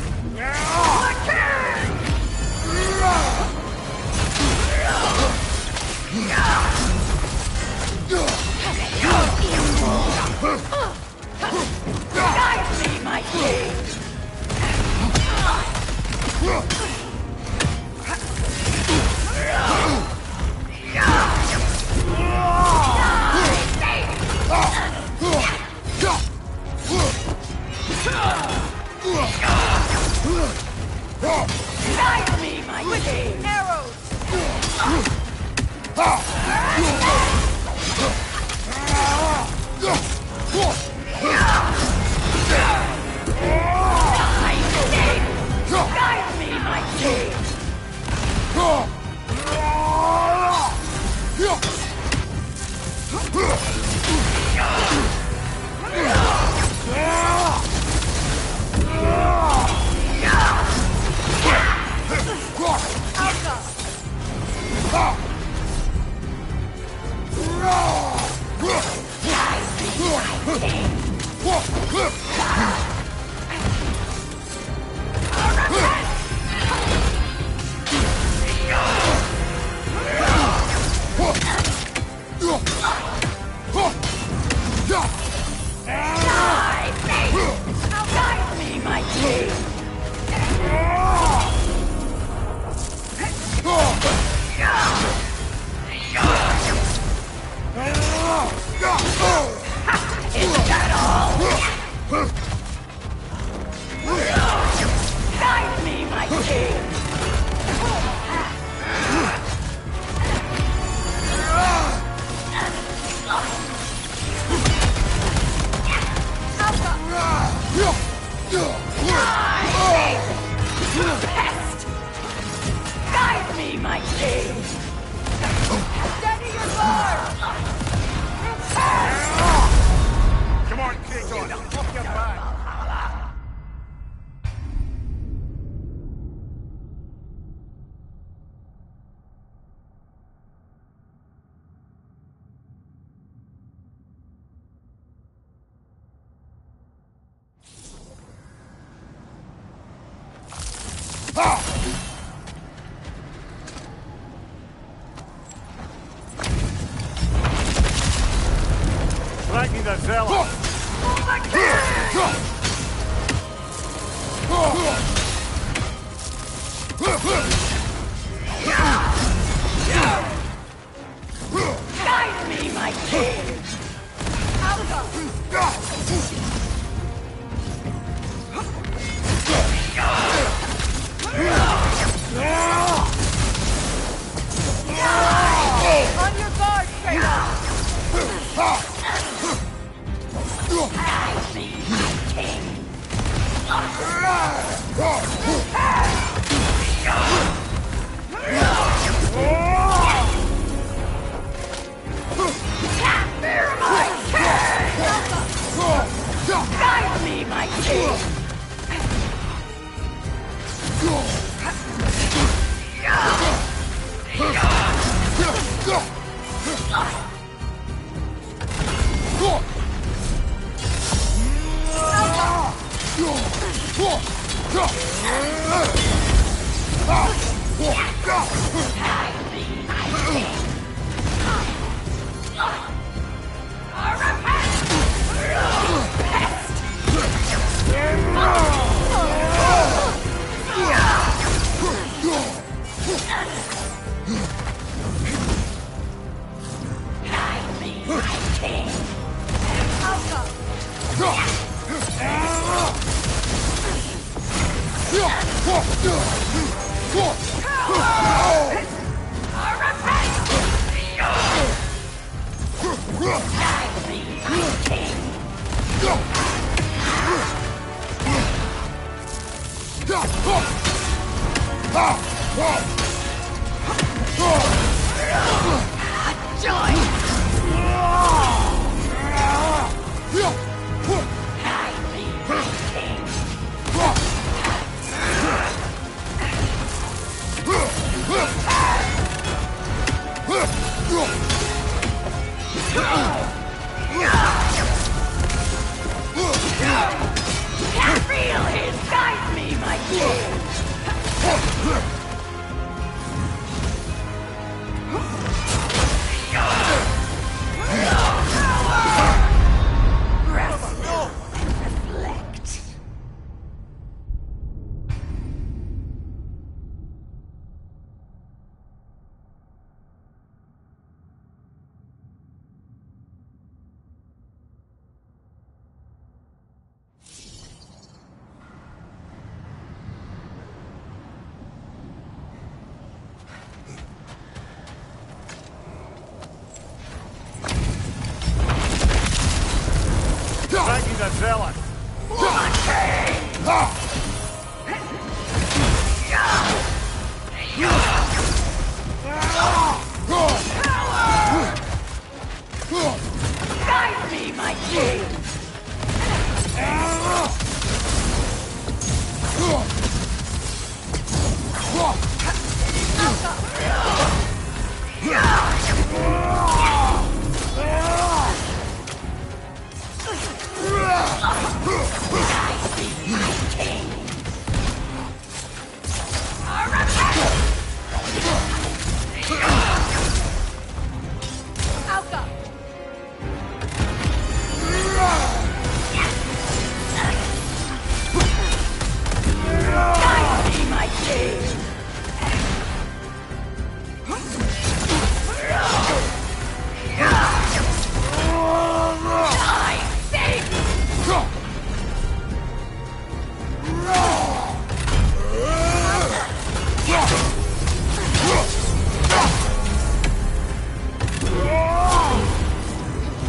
Guide me, my king! Guide me, my king! Arrows! Guide me, my king! Guide me, my king! Is that all? Guide me, my king! Pest! Guide me, my king! Steady your guard! Come on, Kratos! Help your back! Flanking the zealot! Guide me, my king! On your guard, Kratos! Guide me, my king! Guide me, my king! Feel his guide me, my king!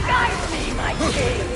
Guide me, my king!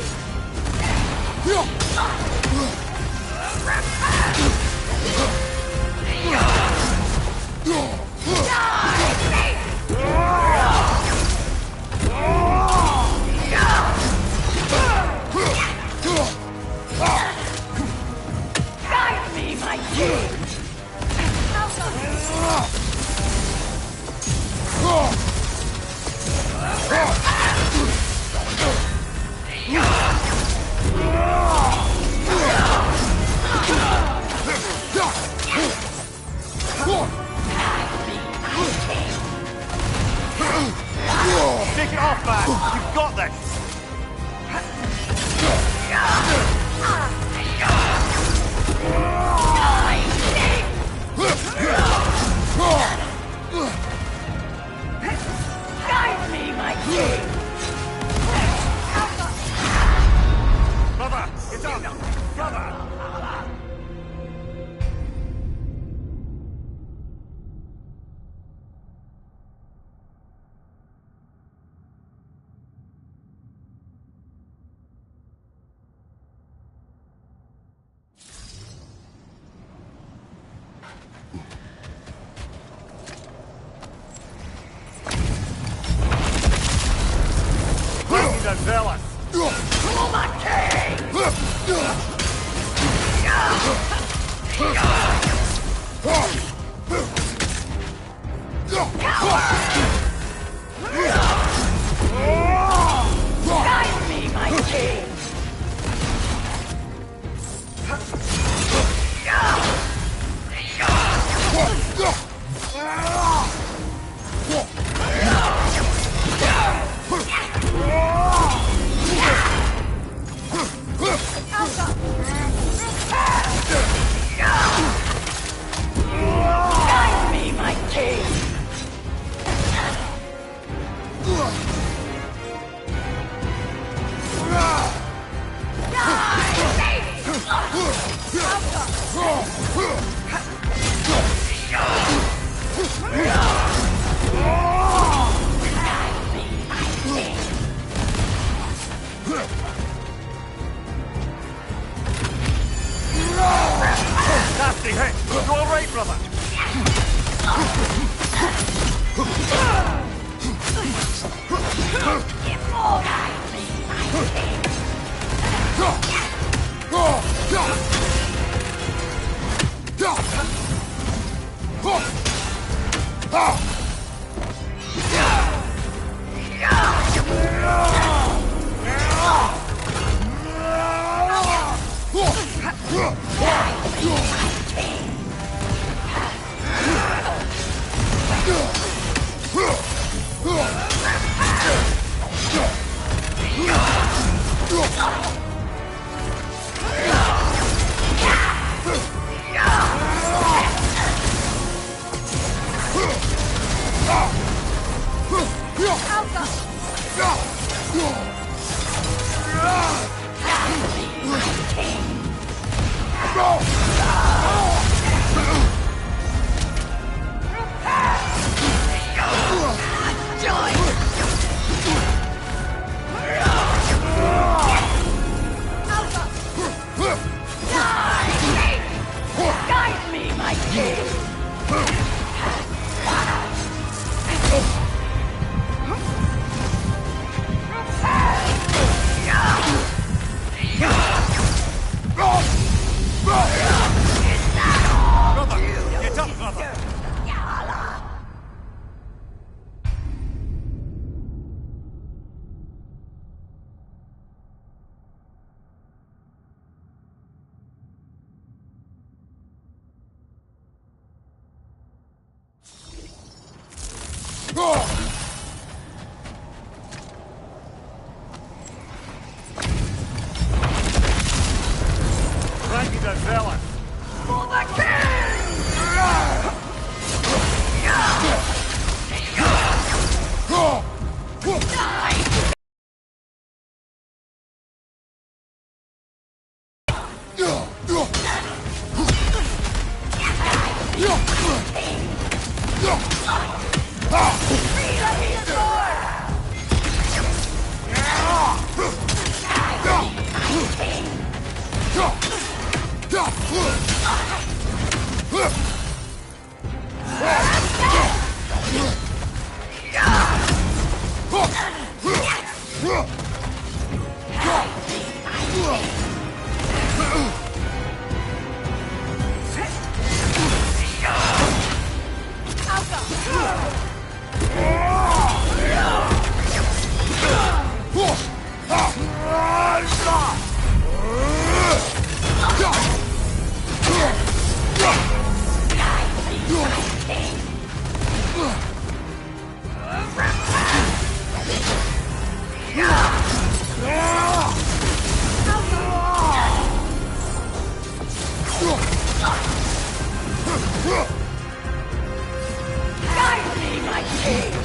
Take it off, man! You've got this! Guide me, my king! Brother! It's up! Brother! Zealous! Oh, my king! Guide me, my king! Guide me, my king! Nasty hit! You alright, brother? Guide me, my king! Brother, get up, brother! Frankie the zealot! For the king! Guide me, my king!